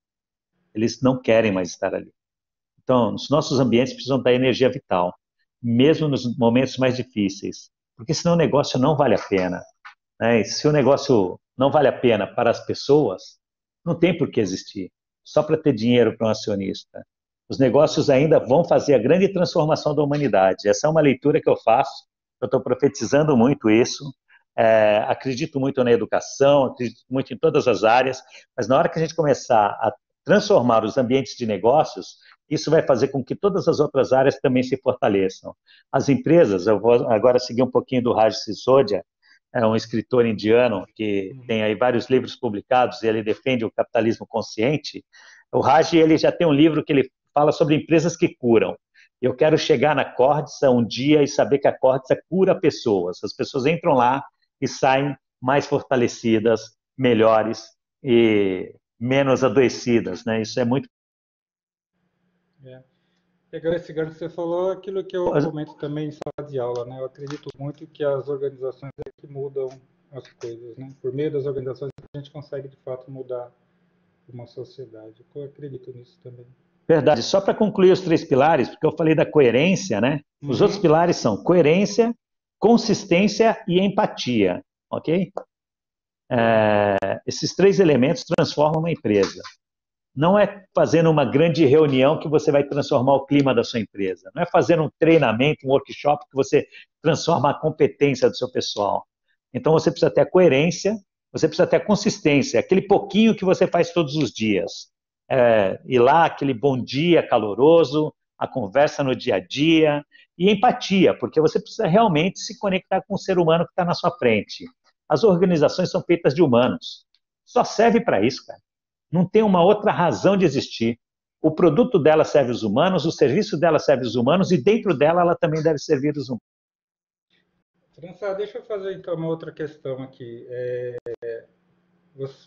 Speaker 2: Eles não querem mais estar ali. Então, os nossos ambientes precisam da energia vital, mesmo nos momentos mais difíceis, porque senão o negócio não vale a pena, né? E se o negócio não vale a pena para as pessoas, não tem por que existir, só para ter dinheiro para um acionista. Os negócios ainda vão fazer a grande transformação da humanidade. Essa é uma leitura que eu faço, eu estou profetizando muito isso, acredito muito na educação, acredito muito em todas as áreas, mas na hora que a gente começar a transformar os ambientes de negócios, isso vai fazer com que todas as outras áreas também se fortaleçam. As empresas, eu vou agora seguir um pouquinho do Raj Sisodia, é um escritor indiano que tem aí vários livros publicados, e ele defende o capitalismo consciente. O Raj, ele já tem um livro que ele fala sobre empresas que curam. Eu quero chegar na Cordsa um dia e saber que a Cordsa cura pessoas. As pessoas entram lá e saem mais fortalecidas, melhores e menos adoecidas, né? Isso é muito...
Speaker 1: Pegando esse gancho que você falou, aquilo que eu comento também em sala de aula, né? Eu acredito muito que as organizações é que mudam as coisas, né? Por meio das organizações a gente consegue, de fato, mudar uma sociedade. Eu acredito nisso também.
Speaker 2: Verdade. Só para concluir os 3 pilares, porque eu falei da coerência, né? Os outros pilares são coerência, consistência e empatia, ok? Esses 3 elementos transformam uma empresa. Não é fazendo uma grande reunião que você vai transformar o clima da sua empresa. Não é fazendo um treinamento, um workshop que você transforma a competência do seu pessoal. Então você precisa ter a coerência, você precisa ter a consistência, aquele pouquinho que você faz todos os dias. Ir lá, aquele bom dia caloroso, a conversa no dia a dia, e empatia, porque você precisa realmente se conectar com o ser humano que está na sua frente. As organizações são feitas de humanos. Só serve para isso, cara. Não tem uma outra razão de existir. O produto dela serve os humanos, o serviço dela serve os humanos, e dentro dela ela também deve servir os humanos.
Speaker 1: França, deixa eu fazer então uma outra questão aqui.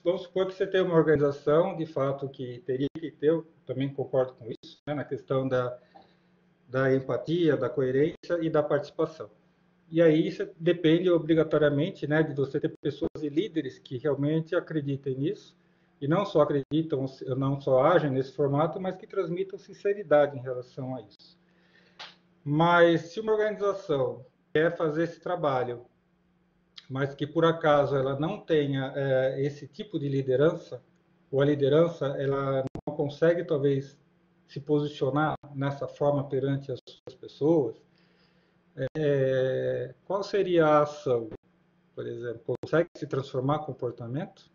Speaker 1: Vamos supor que você tem uma organização, de fato, que teria que ter, eu também concordo com isso, né, na questão da empatia, da coerência e da participação. E aí isso depende obrigatoriamente, né, de você ter pessoas e líderes que realmente acreditem nisso, e não só acreditam, não só agem nesse formato, mas que transmitam sinceridade em relação a isso. Mas se uma organização quer fazer esse trabalho, mas que por acaso ela não tenha esse tipo de liderança, ou a liderança ela não consegue talvez se posicionar nessa forma perante as suas pessoas, qual seria a ação, por exemplo? Consegue se transformar comportamento?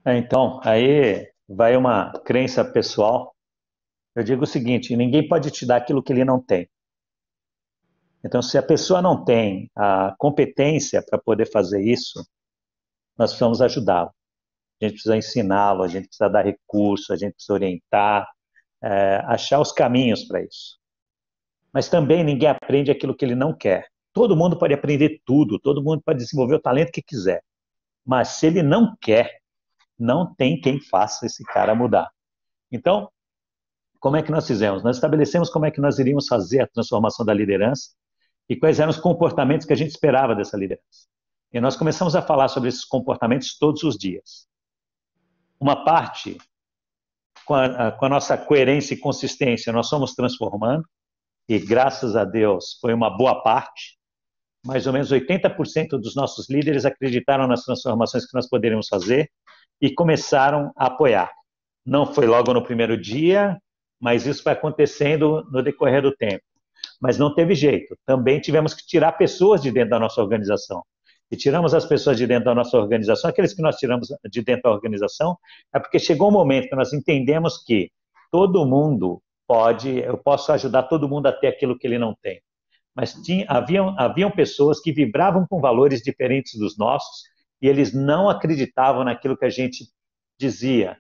Speaker 2: Então, aí vai uma crença pessoal. Eu digo o seguinte, ninguém pode te dar aquilo que ele não tem. Então, se a pessoa não tem a competência para poder fazer isso, nós precisamos ajudá-lo. A gente precisa ensiná-lo, a gente precisa dar recurso, a gente precisa orientar, achar os caminhos para isso. Mas também ninguém aprende aquilo que ele não quer. Todo mundo pode aprender tudo, todo mundo pode desenvolver o talento que quiser. Mas se ele não quer, não tem quem faça esse cara mudar. Então, como é que nós fizemos? Nós estabelecemos como é que nós iríamos fazer a transformação da liderança e quais eram os comportamentos que a gente esperava dessa liderança. E nós começamos a falar sobre esses comportamentos todos os dias. Uma parte, com a nossa coerência e consistência, nós fomos transformando, e graças a Deus foi uma boa parte. Mais ou menos 80% dos nossos líderes acreditaram nas transformações que nós poderíamos fazer e começaram a apoiar. Não foi logo no primeiro dia, mas isso vai acontecendo no decorrer do tempo. Mas não teve jeito. Também tivemos que tirar pessoas de dentro da nossa organização. E tiramos as pessoas de dentro da nossa organização, aqueles que nós tiramos de dentro da organização, é porque chegou um momento que nós entendemos que todo mundo pode, eu posso ajudar todo mundo a ter aquilo que ele não tem. Mas haviam pessoas que vibravam com valores diferentes dos nossos e eles não acreditavam naquilo que a gente dizia,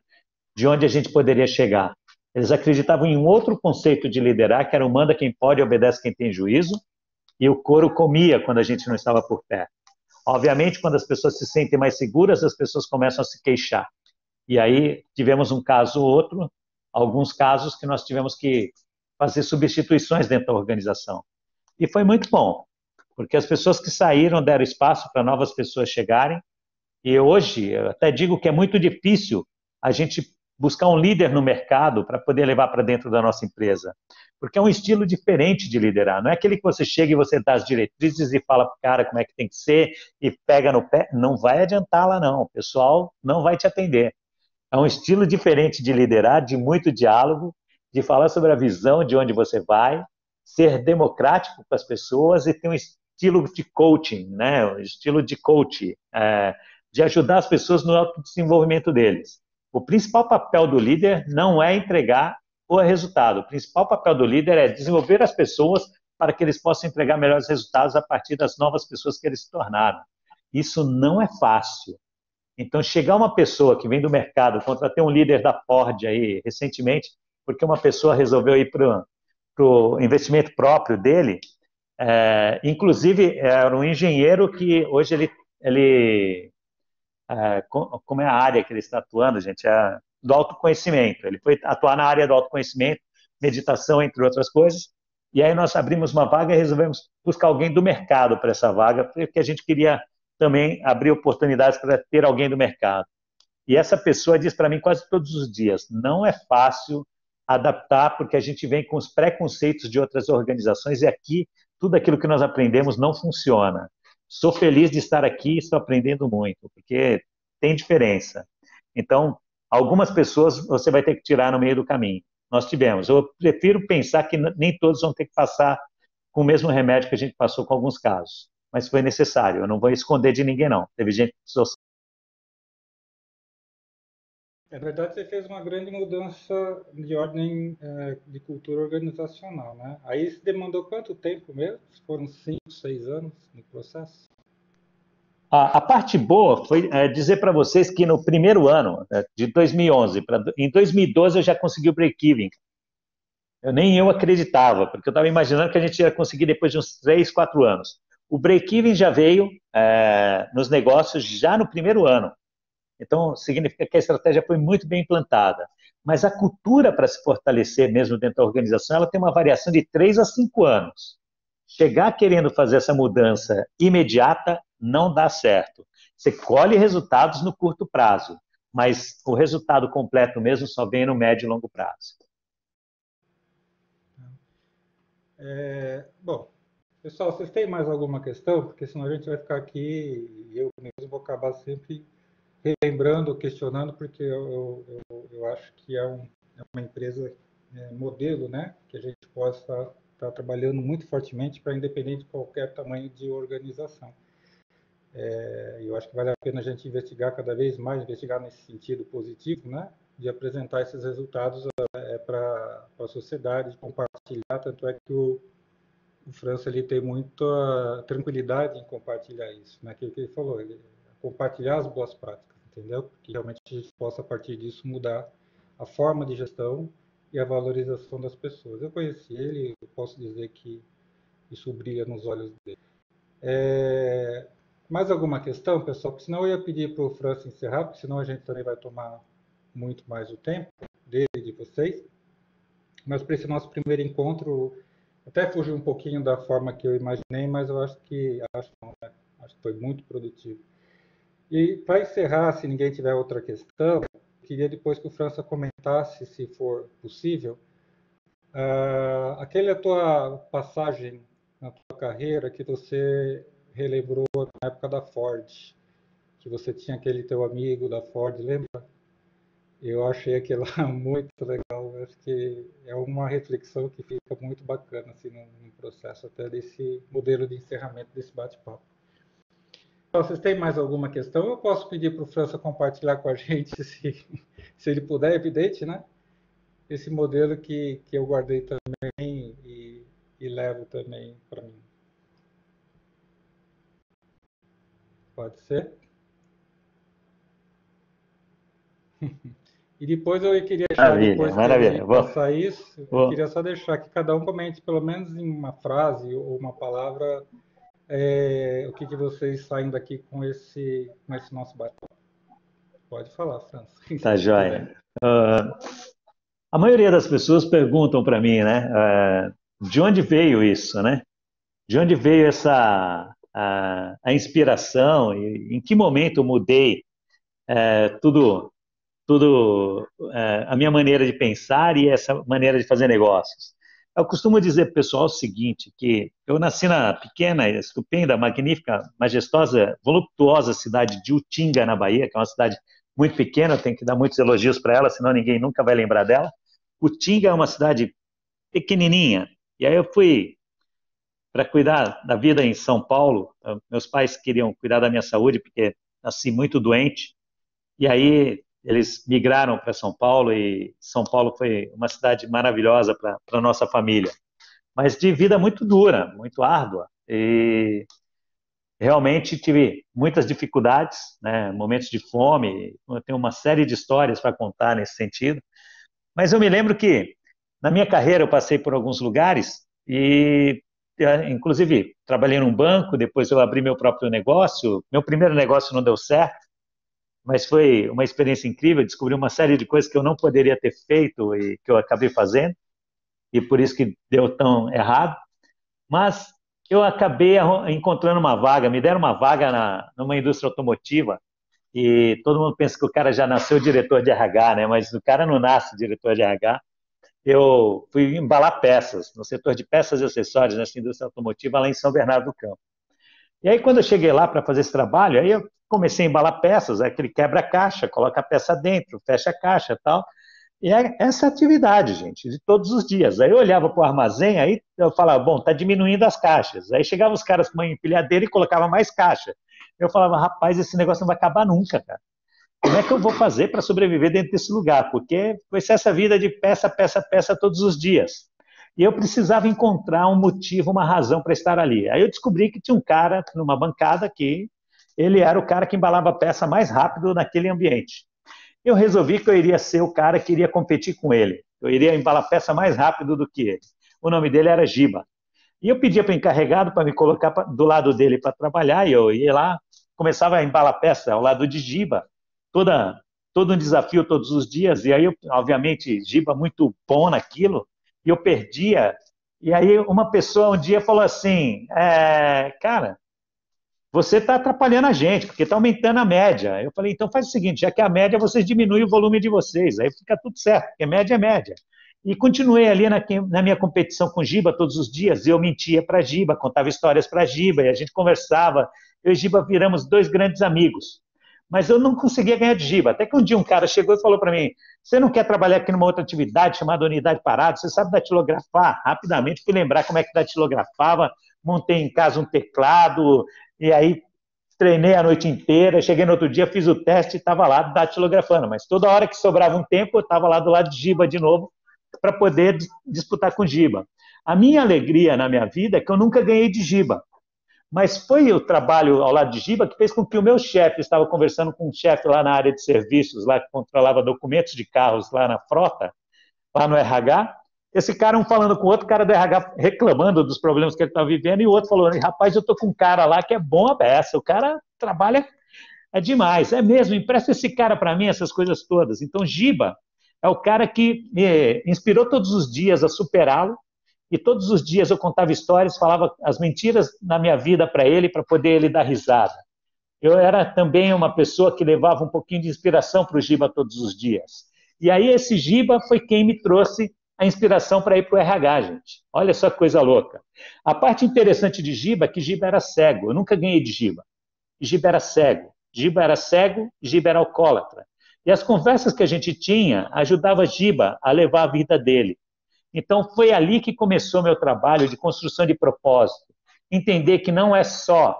Speaker 2: de onde a gente poderia chegar. Eles acreditavam em um outro conceito de liderar, que era o manda quem pode, obedece quem tem juízo, e o couro comia quando a gente não estava por perto. Obviamente, quando as pessoas se sentem mais seguras, as pessoas começam a se queixar. E aí tivemos um caso ou outro, alguns casos que nós tivemos que fazer substituições dentro da organização. E foi muito bom, porque as pessoas que saíram deram espaço para novas pessoas chegarem. E hoje, eu até digo que é muito difícil a gente buscar um líder no mercado para poder levar para dentro da nossa empresa. Porque é um estilo diferente de liderar. Não é aquele que você chega e você dá as diretrizes e fala para o cara como é que tem que ser e pega no pé. Não vai adiantar lá, não. O pessoal não vai te atender. É um estilo diferente de liderar, de muito diálogo, de falar sobre a visão de onde você vai, ser democrático com as pessoas e ter um estilo de coaching, né? Um estilo de coach, de ajudar as pessoas no autodesenvolvimento deles. O principal papel do líder não é entregar o resultado. O principal papel do líder é desenvolver as pessoas para que eles possam entregar melhores resultados a partir das novas pessoas que eles se tornaram. Isso não é fácil. Então, chegar uma pessoa que vem do mercado, contratei um líder da Ford aí recentemente, porque uma pessoa resolveu ir para o investimento próprio dele, inclusive era um engenheiro que hoje como é a área que ele está atuando, gente, é do autoconhecimento. Ele foi atuar na área do autoconhecimento, meditação, entre outras coisas, e aí nós abrimos uma vaga e resolvemos buscar alguém do mercado para essa vaga, porque a gente queria também abrir oportunidades para ter alguém do mercado. E essa pessoa diz para mim quase todos os dias, não é fácil adaptar, porque a gente vem com os preconceitos de outras organizações e aqui tudo aquilo que nós aprendemos não funciona. Sou feliz de estar aqui e estou aprendendo muito, porque tem diferença. Então, algumas pessoas você vai ter que tirar no meio do caminho. Nós tivemos. Eu prefiro pensar que nem todos vão ter que passar com o mesmo remédio que a gente passou com alguns casos. Mas foi necessário. Eu não vou esconder de ninguém, não. Teve gente que precisou.
Speaker 1: É verdade, você fez uma grande mudança de ordem de cultura organizacional, né? Aí isso demandou quanto tempo mesmo? Foram 5, 6 anos no processo?
Speaker 2: A parte boa foi dizer para vocês que no primeiro ano, de 2011, em 2012 eu já consegui o break-even. Nem eu acreditava, porque eu estava imaginando que a gente ia conseguir depois de uns 3, 4 anos. O break-even já veio nos negócios já no primeiro ano. Então, significa que a estratégia foi muito bem implantada. Mas a cultura para se fortalecer mesmo dentro da organização, ela tem uma variação de 3 a 5 anos. Chegar querendo fazer essa mudança imediata não dá certo. Você colhe resultados no curto prazo, mas o resultado completo mesmo só vem no médio e longo prazo.
Speaker 1: Bom, pessoal, vocês têm mais alguma questão? Porque senão a gente vai ficar aqui e eu mesmo vou acabar sempre relembrando, questionando, porque eu acho que é uma empresa modelo, né? Que a gente possa estar trabalhando muito fortemente para independente de qualquer tamanho de organização. Eu acho que vale a pena a gente investigar cada vez mais, investigar nesse sentido positivo, né? De apresentar esses resultados para a sociedade, compartilhar, tanto é que o França ele tem muita tranquilidade em compartilhar isso, né? Aquilo que ele falou, compartilhar as boas práticas, entendeu? Porque realmente a gente possa, a partir disso, mudar a forma de gestão e a valorização das pessoas. Eu conheci ele, eu posso dizer que isso brilha nos olhos dele. Mais alguma questão, pessoal? Porque senão eu ia pedir para o França encerrar, porque senão a gente também vai tomar muito mais o tempo dele e de vocês. Mas para esse nosso primeiro encontro, até fugiu um pouquinho da forma que eu imaginei, mas eu acho que foi muito produtivo. E para encerrar, se ninguém tiver outra questão, queria depois que o França comentasse, se for possível, aquela tua passagem na tua carreira que você relembrou na época da Ford, que você tinha aquele teu amigo da Ford, lembra? Eu achei aquilo lá muito legal. Acho que é uma reflexão que fica muito bacana assim, no processo até desse modelo de encerramento desse bate-papo. Então, vocês têm mais alguma questão? Eu posso pedir para o França compartilhar com a gente, se ele puder, é evidente, né? Esse modelo que eu guardei também e levo também para mim. Pode ser? E depois eu queria deixar, depois que ele passar isso, eu queria só deixar que cada um comente, pelo menos em uma frase ou uma palavra, o que vocês saem daqui com esse nosso bate-papo. Pode falar, França.
Speaker 2: Tá joia. A maioria das pessoas perguntam para mim, né, de onde veio isso, né? De onde veio a inspiração e em que momento eu mudei tudo a minha maneira de pensar e essa maneira de fazer negócios. Eu costumo dizer para o pessoal o seguinte, que eu nasci na pequena, estupenda, magnífica, majestosa, voluptuosa cidade de Utinga, na Bahia, que é uma cidade muito pequena, eu tenho que dar muitos elogios para ela, senão ninguém nunca vai lembrar dela. Utinga é uma cidade pequenininha, e aí eu fui para cuidar da vida em São Paulo. Meus pais queriam cuidar da minha saúde, porque nasci muito doente, e aí eles migraram para São Paulo, e São Paulo foi uma cidade maravilhosa para a nossa família, mas de vida muito dura, muito árdua, e realmente tive muitas dificuldades, né, momentos de fome. Eu tenho uma série de histórias para contar nesse sentido, mas eu me lembro que na minha carreira eu passei por alguns lugares e, inclusive, trabalhei num banco, depois eu abri meu próprio negócio. Meu primeiro negócio não deu certo, mas foi uma experiência incrível, descobri uma série de coisas que eu não poderia ter feito e que eu acabei fazendo, e por isso que deu tão errado. Mas eu acabei encontrando uma vaga, me deram uma vaga numa indústria automotiva, e todo mundo pensa que o cara já nasceu diretor de RH, né? Mas o cara não nasce diretor de RH. Eu fui embalar peças, no setor de peças e acessórios, nessa indústria automotiva, lá em São Bernardo do Campo. E aí, quando eu cheguei lá para fazer esse trabalho, aí eu comecei a embalar peças, aquele quebra-caixa, coloca a peça dentro, fecha a caixa e tal. E é essa atividade, gente, de todos os dias. Aí eu olhava para o armazém, aí eu falava, bom, está diminuindo as caixas. Aí chegavam os caras com uma empilhadeira e colocavam mais caixa. Eu falava, rapaz, esse negócio não vai acabar nunca, cara. Como é que eu vou fazer para sobreviver dentro desse lugar? Porque foi essa vida de peça, peça, peça todos os dias. E eu precisava encontrar um motivo, uma razão para estar ali. Aí eu descobri que tinha um cara numa bancada que ele era o cara que embalava a peça mais rápido naquele ambiente. Eu resolvi que eu iria ser o cara que iria competir com ele. Eu iria embalar a peça mais rápido do que ele. O nome dele era Giba. E eu pedia para o encarregado para me colocar do lado dele para trabalhar, e eu ia lá, começava a embalar a peça ao lado de Giba, todo um desafio todos os dias, e aí, obviamente, Giba muito bom naquilo, e eu perdia. E aí uma pessoa um dia falou assim, cara, você está atrapalhando a gente, porque está aumentando a média. Eu falei, então faz o seguinte, já que é a média, vocês diminuem o volume de vocês, aí fica tudo certo, porque média é média. E continuei ali na minha competição com Giba todos os dias, eu mentia para Giba, contava histórias para Giba, e a gente conversava. Eu e Giba viramos 2 grandes amigos. Mas eu não conseguia ganhar de Giba. Até que um dia um cara chegou e falou para mim, você não quer trabalhar aqui numa outra atividade chamada unidade parada? Você sabe datilografar? Rapidamente fui lembrar como é que datilografava, montei em casa um teclado, e aí treinei a noite inteira, cheguei no outro dia, fiz o teste e estava lá datilografando. Mas toda hora que sobrava um tempo, eu estava lá do lado de Giba de novo, para poder disputar com Giba. A minha alegria na minha vida é que eu nunca ganhei de Giba. Mas foi o trabalho ao lado de Giba que fez com que o meu chefe, estava conversando com um chefe lá na área de serviços, lá que controlava documentos de carros lá na frota, lá no RH, esse cara, um falando com o outro, cara do RH reclamando dos problemas que ele estava vivendo, e o outro falou, rapaz, eu tô com um cara lá que é bom a beça, o cara trabalha, é demais, é mesmo, empresta esse cara para mim, essas coisas todas. Então, Giba é o cara que me inspirou todos os dias a superá-lo, e todos os dias eu contava histórias, falava as mentiras na minha vida para ele poder ele dar risada. Eu era também uma pessoa que levava um pouquinho de inspiração para o Giba todos os dias. E aí esse Giba foi quem me trouxe a inspiração para ir para o RH, gente. Olha só que coisa louca. A parte interessante de Giba é que Giba era cego. Eu nunca ganhei de Giba. Giba era cego. Giba era cego, Giba era alcoólatra. E as conversas que a gente tinha ajudavam Giba a levar a vida dele. Então foi ali que começou meu trabalho de construção de propósito. Entender que não é só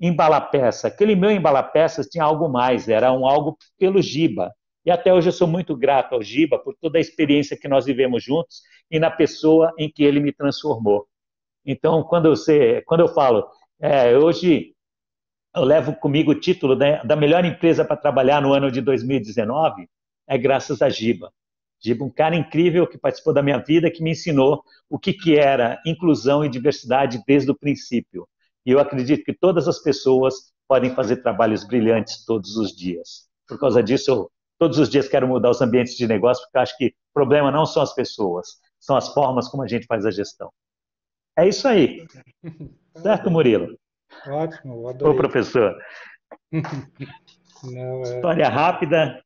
Speaker 2: embalar peça. Aquele meu embalar peças tinha algo mais, era um algo pelo Giba. E até hoje eu sou muito grato ao Giba por toda a experiência que nós vivemos juntos e na pessoa em que ele me transformou. Então, quando eu falo, hoje eu levo comigo o título da melhor empresa para trabalhar no ano de 2019, é graças a Giba. Giba, um cara incrível que participou da minha vida, que me ensinou o que era inclusão e diversidade desde o princípio. E eu acredito que todas as pessoas podem fazer trabalhos brilhantes todos os dias. Por causa disso, eu todos os dias quero mudar os ambientes de negócio, porque eu acho que o problema não são as pessoas, são as formas como a gente faz a gestão. É isso aí. Certo, Murilo?
Speaker 1: Ótimo, adorei.
Speaker 2: Ô, professor.
Speaker 1: Não,
Speaker 2: História rápida.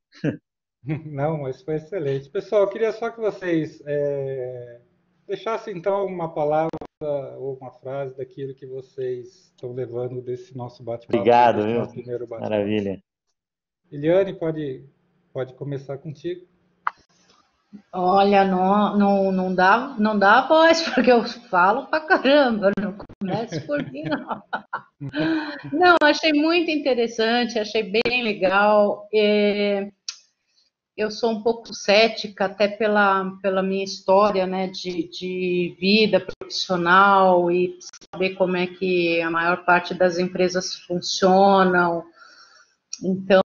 Speaker 1: Não, mas foi excelente. Pessoal, eu queria só que vocês deixassem, então, uma palavra ou uma frase daquilo que vocês estão levando desse nosso bate-papo.
Speaker 2: Obrigado,
Speaker 1: desse
Speaker 2: viu?
Speaker 1: nosso primeiro bate-papo.
Speaker 2: Maravilha.
Speaker 1: Eliane, pode começar contigo.
Speaker 4: Olha, não dá voz, porque eu falo pra caramba, não comece por mim, não. Não, achei muito interessante, achei bem legal. Eu sou um pouco cética, até pela minha história, né, de vida profissional e saber como é que a maior parte das empresas funcionam. Então,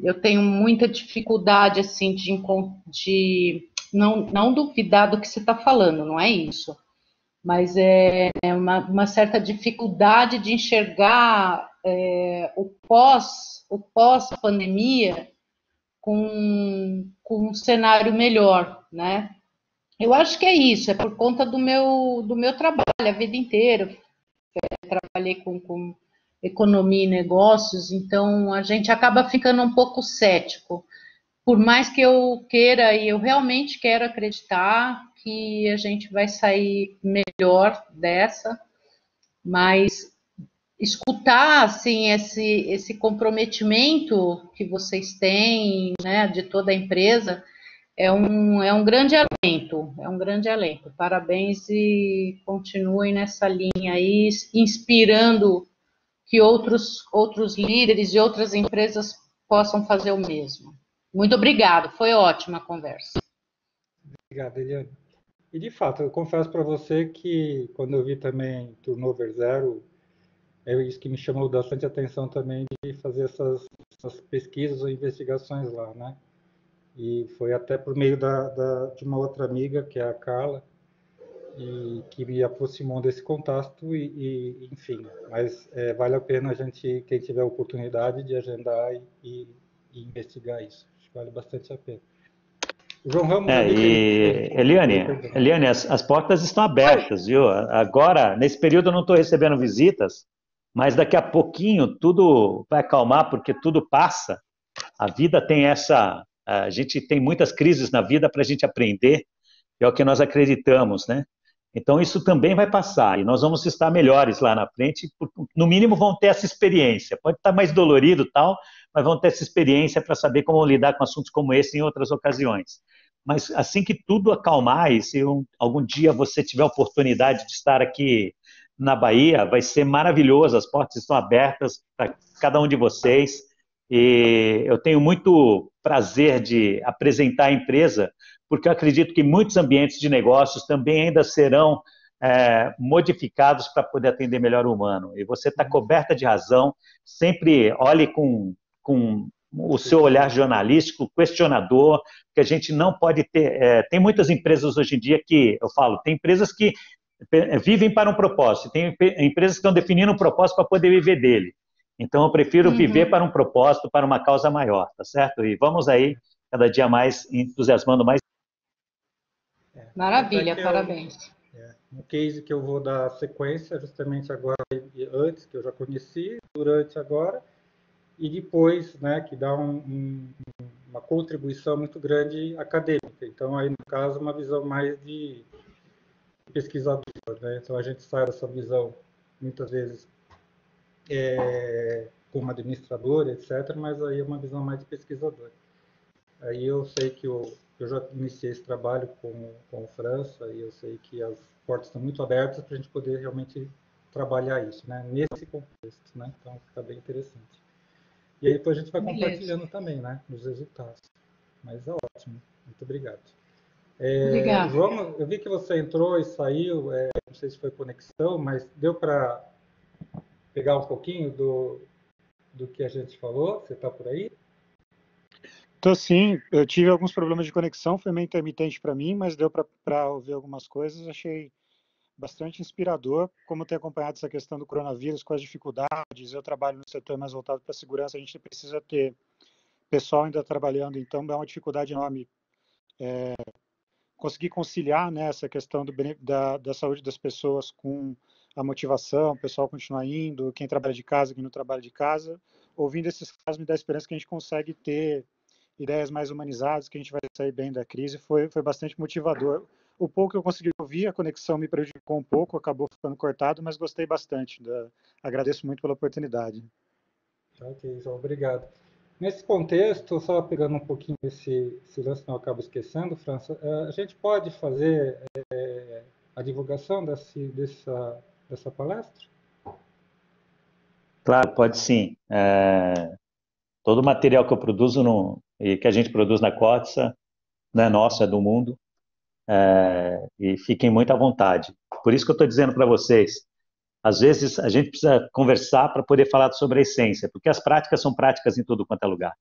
Speaker 4: eu tenho muita dificuldade, assim, de não duvidar do que você está falando, não é isso. Mas é uma certa dificuldade de enxergar o pós-pandemia com um cenário melhor, né? Eu acho que é isso, é por conta do meu trabalho a vida inteira. Trabalhei com economia e negócios, então a gente acaba ficando um pouco cético. Por mais que eu queira, e eu realmente quero acreditar que a gente vai sair melhor dessa, mas escutar assim esse comprometimento que vocês têm, né, de toda a empresa, é um grande alento, Parabéns e continuem nessa linha aí, inspirando que outros líderes e outras empresas possam fazer o mesmo. Muito obrigado, foi ótima a conversa.
Speaker 1: Obrigado, Eliane. E, de fato, eu confesso para você que quando eu vi também Turnover Zero, é isso que me chamou bastante atenção também de fazer essas pesquisas ou investigações lá, né? E foi até por meio de uma outra amiga, que é a Carla, e que me aproximou desse contato enfim, mas vale a pena a gente, quem tiver a oportunidade de agendar e investigar isso. Acho que vale bastante a pena. O João Ramos...
Speaker 2: Eliane, as portas estão abertas, viu? Agora, nesse período eu não estou recebendo visitas, mas daqui a pouquinho tudo vai acalmar, porque tudo passa. A vida tem a gente tem muitas crises na vida para a gente aprender, é o que nós acreditamos, né? Então isso também vai passar, e nós vamos estar melhores lá na frente, no mínimo vão ter essa experiência, pode estar mais dolorido e tal, mas vão ter essa experiência para saber como lidar com assuntos como esse em outras ocasiões. Mas assim que tudo acalmar, e se algum dia você tiver a oportunidade de estar aqui na Bahia, vai ser maravilhoso, as portas estão abertas para cada um de vocês, e eu tenho muito prazer de apresentar a empresa, porque eu acredito que muitos ambientes de negócios também ainda serão modificados para poder atender melhor o humano. E você está coberta de razão, sempre olhe com o seu olhar jornalístico, questionador, que a gente não pode ter... tem muitas empresas hoje em dia que, eu falo, tem empresas que vivem para um propósito, tem empresas que estão definindo um propósito para poder viver dele. Então, eu prefiro viver para um propósito, para uma causa maior, tá certo? E vamos aí, cada dia mais, entusiasmando mais.
Speaker 4: Maravilha, parabéns.
Speaker 1: Um case que eu vou dar sequência justamente agora, antes, que eu já conheci, durante agora, e depois, né, que dá uma contribuição muito grande acadêmica. Então, aí, no caso, uma visão mais de pesquisador, né? Então, a gente sai dessa visão, muitas vezes, como administrador, etc., mas aí é uma visão mais de pesquisador. Aí eu sei que eu já iniciei esse trabalho com o França, e eu sei que as portas estão muito abertas para a gente poder realmente trabalhar isso, né, nesse contexto, né? Então, fica bem interessante. E aí depois a gente vai compartilhando também, né, os resultados. Mas é ótimo. Muito obrigado.
Speaker 4: Obrigada.
Speaker 1: João, eu vi que você entrou e saiu, não sei se foi conexão, mas deu para pegar um pouquinho do que a gente falou? Você está por aí?
Speaker 5: Então, sim, eu tive alguns problemas de conexão, foi meio intermitente para mim, mas deu para ouvir algumas coisas, achei bastante inspirador, como ter acompanhado essa questão do coronavírus com as dificuldades. Eu trabalho no setor mais voltado para a segurança, a gente precisa ter pessoal ainda trabalhando, então é uma dificuldade enorme conseguir conciliar, né, essa questão da saúde das pessoas com a motivação, o pessoal continuar indo, quem trabalha de casa, quem não trabalha de casa. Ouvindo esses casos me dá esperança que a gente consegue ter ideias mais humanizadas, que a gente vai sair bem da crise. Foi bastante motivador. O pouco que eu consegui ouvir, a conexão me prejudicou um pouco, acabou ficando cortado, mas gostei bastante. Agradeço muito pela oportunidade.
Speaker 1: Ok, João, obrigado. Nesse contexto, só pegando um pouquinho esse lance, não acabo esquecendo, França, a gente pode fazer a divulgação dessa palestra?
Speaker 2: Claro, pode sim. Todo o material que eu produzo e que a gente produz na Cotsa não é nosso, é do mundo. E fiquem muito à vontade. Por isso que eu estou dizendo para vocês, às vezes a gente precisa conversar para poder falar sobre a essência, porque as práticas são práticas em tudo quanto é lugar.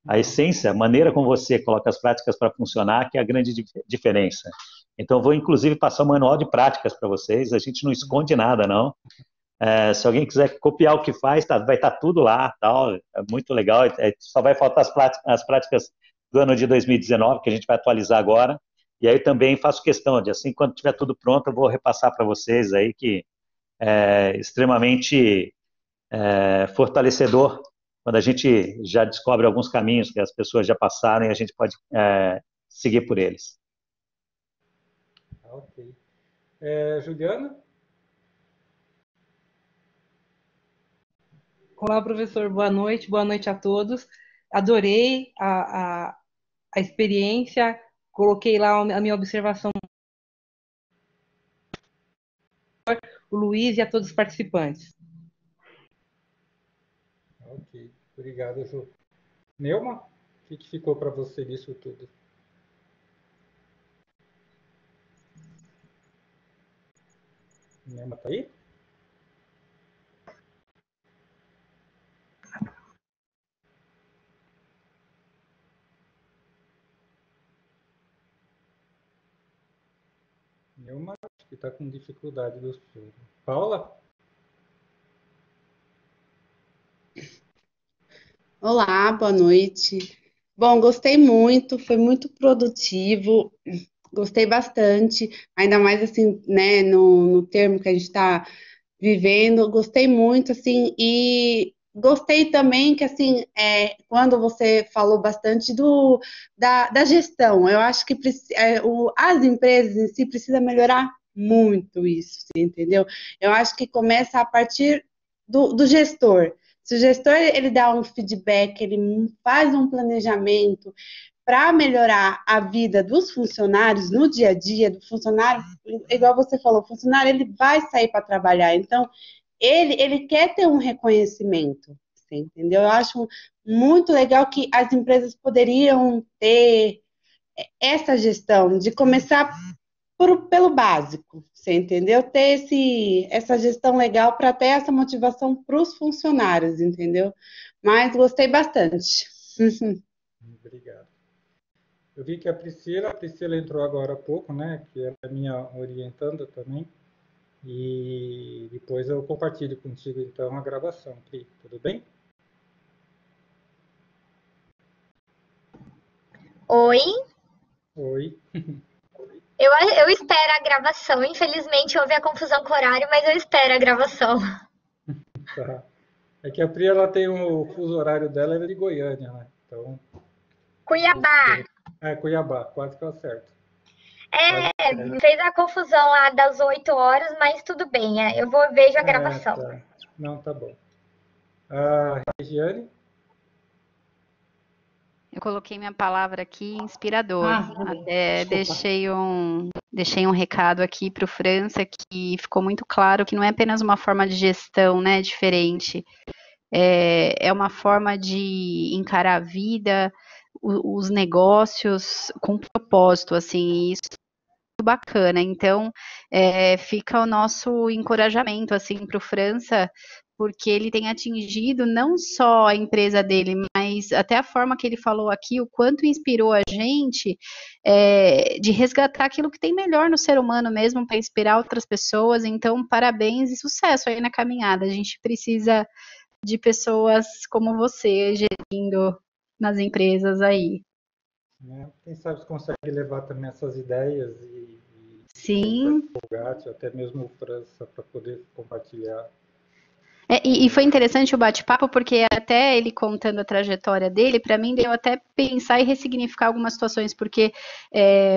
Speaker 2: A essência, a maneira como você coloca as práticas para funcionar, que é a grande diferença. Então, eu vou inclusive passar um manual de práticas para vocês, a gente não esconde nada, não. Se alguém quiser copiar o que faz, vai estar tudo lá, tal, é muito legal, só vai faltar as práticas do ano de 2019, que a gente vai atualizar agora, e aí também faço questão de, assim, quando tiver tudo pronto, eu vou repassar para vocês aí, que é extremamente fortalecedor, quando a gente já descobre alguns caminhos que as pessoas já passaram e a gente pode seguir por eles.
Speaker 1: Ok. Juliana?
Speaker 6: Olá, professor, boa noite a todos. Adorei a experiência, coloquei lá a minha observação, o Luiz e a todos os participantes.
Speaker 1: Ok, obrigado, Ju. Neuma, o que ficou para você disso tudo? Neuma está aí? Neuma, acho que está com dificuldade do som. Paula?
Speaker 7: Olá, boa noite. Bom, gostei muito, foi muito produtivo, gostei bastante, ainda mais assim, né, no termo que a gente está vivendo, gostei muito, assim, e gostei também que, assim, quando você falou bastante da gestão, eu acho que as empresas em si precisam melhorar muito isso, entendeu? Eu acho que começa a partir do gestor. Se o gestor ele dá um feedback, ele faz um planejamento para melhorar a vida dos funcionários no dia a dia, do funcionário, igual você falou, o funcionário ele vai sair para trabalhar, então ele quer ter um reconhecimento, você entendeu? Eu acho muito legal que as empresas poderiam ter essa gestão de começar pelo básico, você entendeu? Ter essa gestão legal para ter essa motivação para os funcionários, entendeu? Mas gostei bastante. Uhum.
Speaker 1: Obrigado. Eu vi que a Priscila entrou agora há pouco, né? Que ela é minha orientanda também. E depois eu compartilho contigo, então, a gravação, Pri. Tudo bem?
Speaker 8: Oi,
Speaker 1: Oi.
Speaker 8: eu espero a gravação. Infelizmente houve a confusão com o horário, mas eu espero a gravação.
Speaker 1: Tá. É que a Pri, ela tem o fuso horário dela, ela é de Goiânia, né? Então,
Speaker 8: Cuiabá.
Speaker 1: Cuiabá, quase que eu acerto. Quase
Speaker 8: É,
Speaker 1: certo.
Speaker 8: fez a confusão lá das 8 horas, mas tudo bem. Eu vou vejo a gravação.
Speaker 1: Tá. Não, tá bom. A Regiane?
Speaker 3: Eu coloquei minha palavra aqui, inspirador. Até
Speaker 4: Desculpa.
Speaker 3: deixei um recado aqui para o França, que ficou muito claro que não é apenas uma forma de gestão, né, diferente. É uma forma de encarar a vida, os negócios com propósito, assim, isso é muito bacana. Então, fica o nosso encorajamento, assim, para o França, porque ele tem atingido não só a empresa dele, mas até a forma que ele falou aqui, o quanto inspirou a gente de resgatar aquilo que tem melhor no ser humano mesmo, para inspirar outras pessoas. Então, parabéns e sucesso aí na caminhada. A gente precisa de pessoas como você gerindo nas empresas aí.
Speaker 1: Né? Quem sabe você consegue levar também essas ideias
Speaker 3: Sim.
Speaker 1: Colgate, até mesmo o França, para poder compartilhar.
Speaker 3: E foi interessante o bate-papo, porque até ele contando a trajetória dele, para mim deu até pensar e ressignificar algumas situações, porque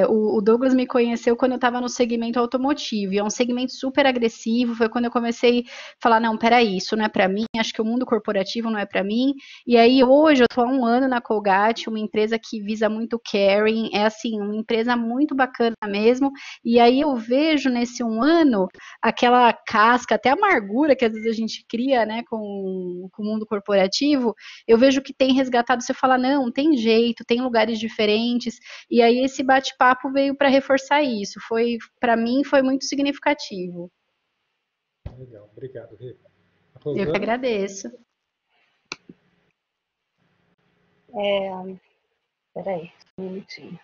Speaker 3: o Douglas me conheceu quando eu estava no segmento automotivo, e é um segmento super agressivo, foi quando eu comecei a falar, não, peraí, isso não é para mim, acho que o mundo corporativo não é para mim, e aí hoje eu estou há 1 ano na Colgate, uma empresa que visa muito caring, é assim, uma empresa muito bacana mesmo, e aí eu vejo nesse 1 ano aquela casca, até amargura que às vezes a gente cria, né, com o mundo corporativo, eu vejo que tem resgatado, você fala, não, tem jeito, tem lugares diferentes, e aí esse bate-papo veio para reforçar isso, para mim, foi muito significativo.
Speaker 1: Legal, obrigado, Rê.
Speaker 3: Eu que agradeço.
Speaker 4: Peraí, um minutinho.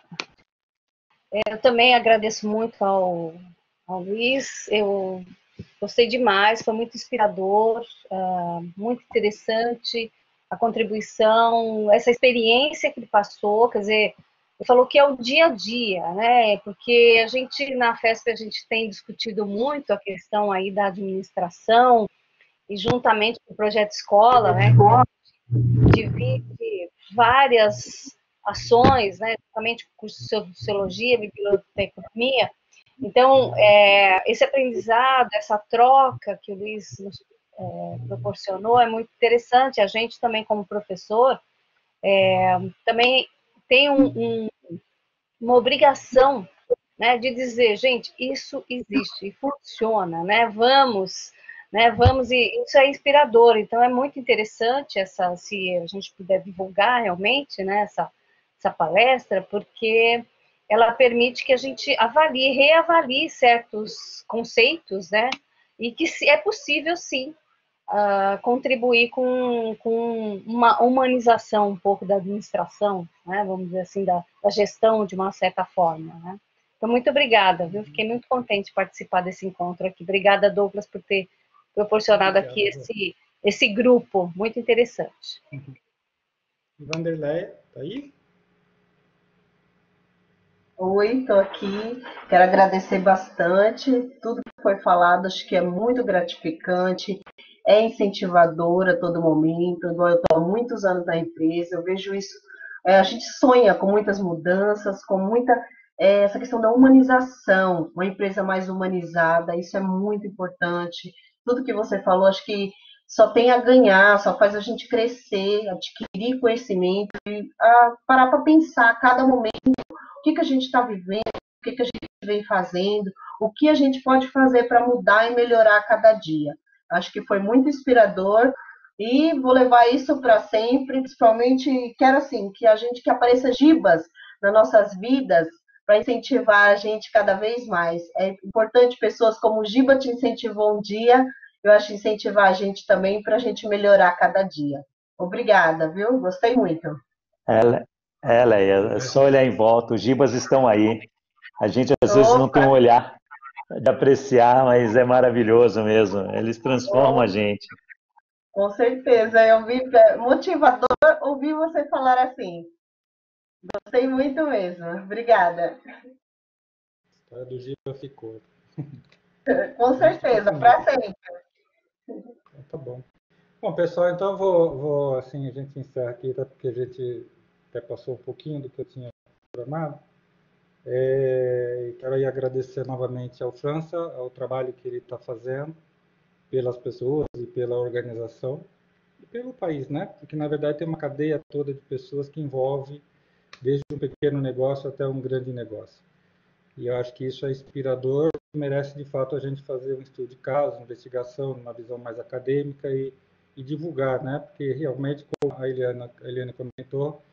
Speaker 4: Eu também agradeço muito ao Luiz, eu gostei demais, foi muito inspirador, muito interessante a contribuição, essa experiência que ele passou, quer dizer, ele falou que é o dia a dia, né? Porque a gente, na FESP, a gente tem discutido muito a questão aí da administração, e juntamente com o projeto escola, né? Divide várias ações, né? Justamente com curso de sociologia, biblioteconomia. Então, esse aprendizado, essa troca que o Luiz nos proporcionou é muito interessante. A gente também, como professor, também tem uma obrigação, né, de dizer, gente, isso existe e funciona, né? Vamos, e isso é inspirador. Então é muito interessante se a gente puder divulgar realmente, né, essa palestra, porque ela permite que a gente reavalie certos conceitos, né? E que é possível, sim, contribuir com uma humanização um pouco da administração, né? Vamos dizer assim, da gestão de uma certa forma, né? Então, muito obrigada, viu? Fiquei muito contente de participar desse encontro aqui. Obrigada, Douglas, por ter proporcionado aqui esse grupo muito interessante.
Speaker 1: Vanderleia, tá aí?
Speaker 9: Oi, estou aqui. Quero agradecer bastante tudo que foi falado. Acho que é muito gratificante, é incentivador a todo momento. Eu estou há muitos anos na empresa, eu vejo isso. A gente sonha com muitas mudanças, com muita essa questão da humanização, uma empresa mais humanizada. Isso é muito importante. Tudo que você falou, acho que só tem a ganhar, só faz a gente crescer, adquirir conhecimento e parar para pensar a cada momento o que a gente está vivendo, o que a gente vem fazendo, o que a gente pode fazer para mudar e melhorar a cada dia. Acho que foi muito inspirador e vou levar isso para sempre, principalmente quero assim que apareça gibas nas nossas vidas para incentivar a gente cada vez mais. É importante pessoas como o Giba te incentivou um dia, eu acho incentivar a gente também para a gente melhorar cada dia. Obrigada, viu? Gostei muito.
Speaker 2: Leia, é só olhar em volta, os gibas estão aí. A gente às vezes não tem um olhar de apreciar, mas é maravilhoso mesmo. Eles transformam a gente.
Speaker 9: Com certeza, eu vi motivador ouvir você falar assim. Gostei muito mesmo. Obrigada.
Speaker 1: A história do Giba ficou.
Speaker 9: Com certeza, para sempre.
Speaker 1: Então, tá bom. Bom, pessoal, então eu vou assim, a gente encerra aqui, tá? Porque a gente até passou um pouquinho do que eu tinha programado. Quero aí agradecer novamente ao França, ao trabalho que ele está fazendo, pelas pessoas e pela organização, e pelo país, né? Porque, na verdade, tem uma cadeia toda de pessoas que envolve desde um pequeno negócio até um grande negócio. E eu acho que isso é inspirador, merece, de fato, a gente fazer um estudo de caso, investigação, uma visão mais acadêmica e divulgar, né? Porque, realmente, como a Eliane comentou,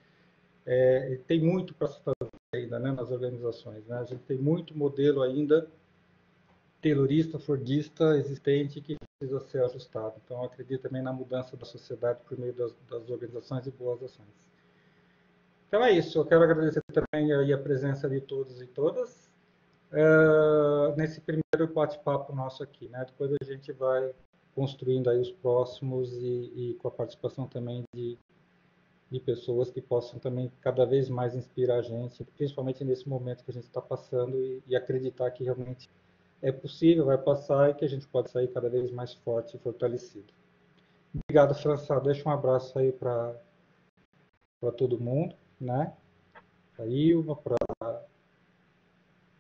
Speaker 1: tem muito para se fazer ainda, né, nas organizações, né? A gente tem muito modelo ainda taylorista, fordista existente que precisa ser ajustado. Então, eu acredito também na mudança da sociedade por meio das organizações e boas ações. Então é isso. Eu quero agradecer também aí a presença de todos e todas nesse primeiro bate-papo nosso aqui, né? Depois a gente vai construindo aí os próximos e com a participação também de pessoas que possam também cada vez mais inspirar a gente, principalmente nesse momento que a gente está passando e acreditar que realmente é possível, vai passar e que a gente pode sair cada vez mais forte e fortalecido. Obrigado, França. Deixa um abraço aí para todo mundo, né? Para a Ilva, para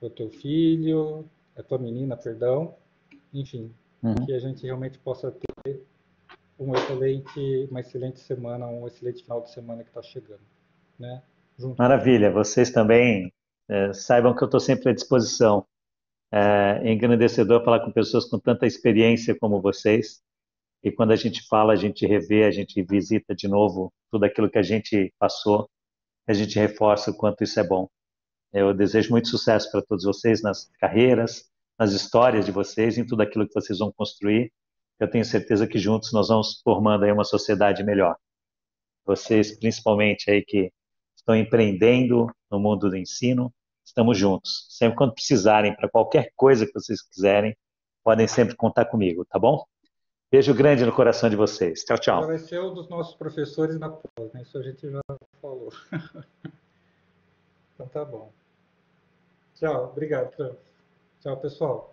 Speaker 1: o teu filho, a tua menina, perdão. Enfim, que a gente realmente possa ter uma excelente semana, um excelente final de semana que está chegando, né?
Speaker 2: Maravilha, vocês também saibam que eu estou sempre à disposição. É engrandecedor falar com pessoas com tanta experiência como vocês, e quando a gente fala, a gente revê, a gente visita de novo tudo aquilo que a gente passou, a gente reforça o quanto isso é bom. Eu desejo muito sucesso para todos vocês nas carreiras, nas histórias de vocês, em tudo aquilo que vocês vão construir. Eu tenho certeza que juntos nós vamos formando aí uma sociedade melhor. Vocês, principalmente aí que estão empreendendo no mundo do ensino, estamos juntos. Sempre quando precisarem, para qualquer coisa que vocês quiserem, podem sempre contar comigo, tá bom? Beijo grande no coração de vocês. Tchau,
Speaker 1: Já
Speaker 2: tchau.
Speaker 1: vai ser um dos nossos professores na pós, né? Isso a gente já falou. Então tá bom. Tchau, obrigado, Fran. Tchau, pessoal.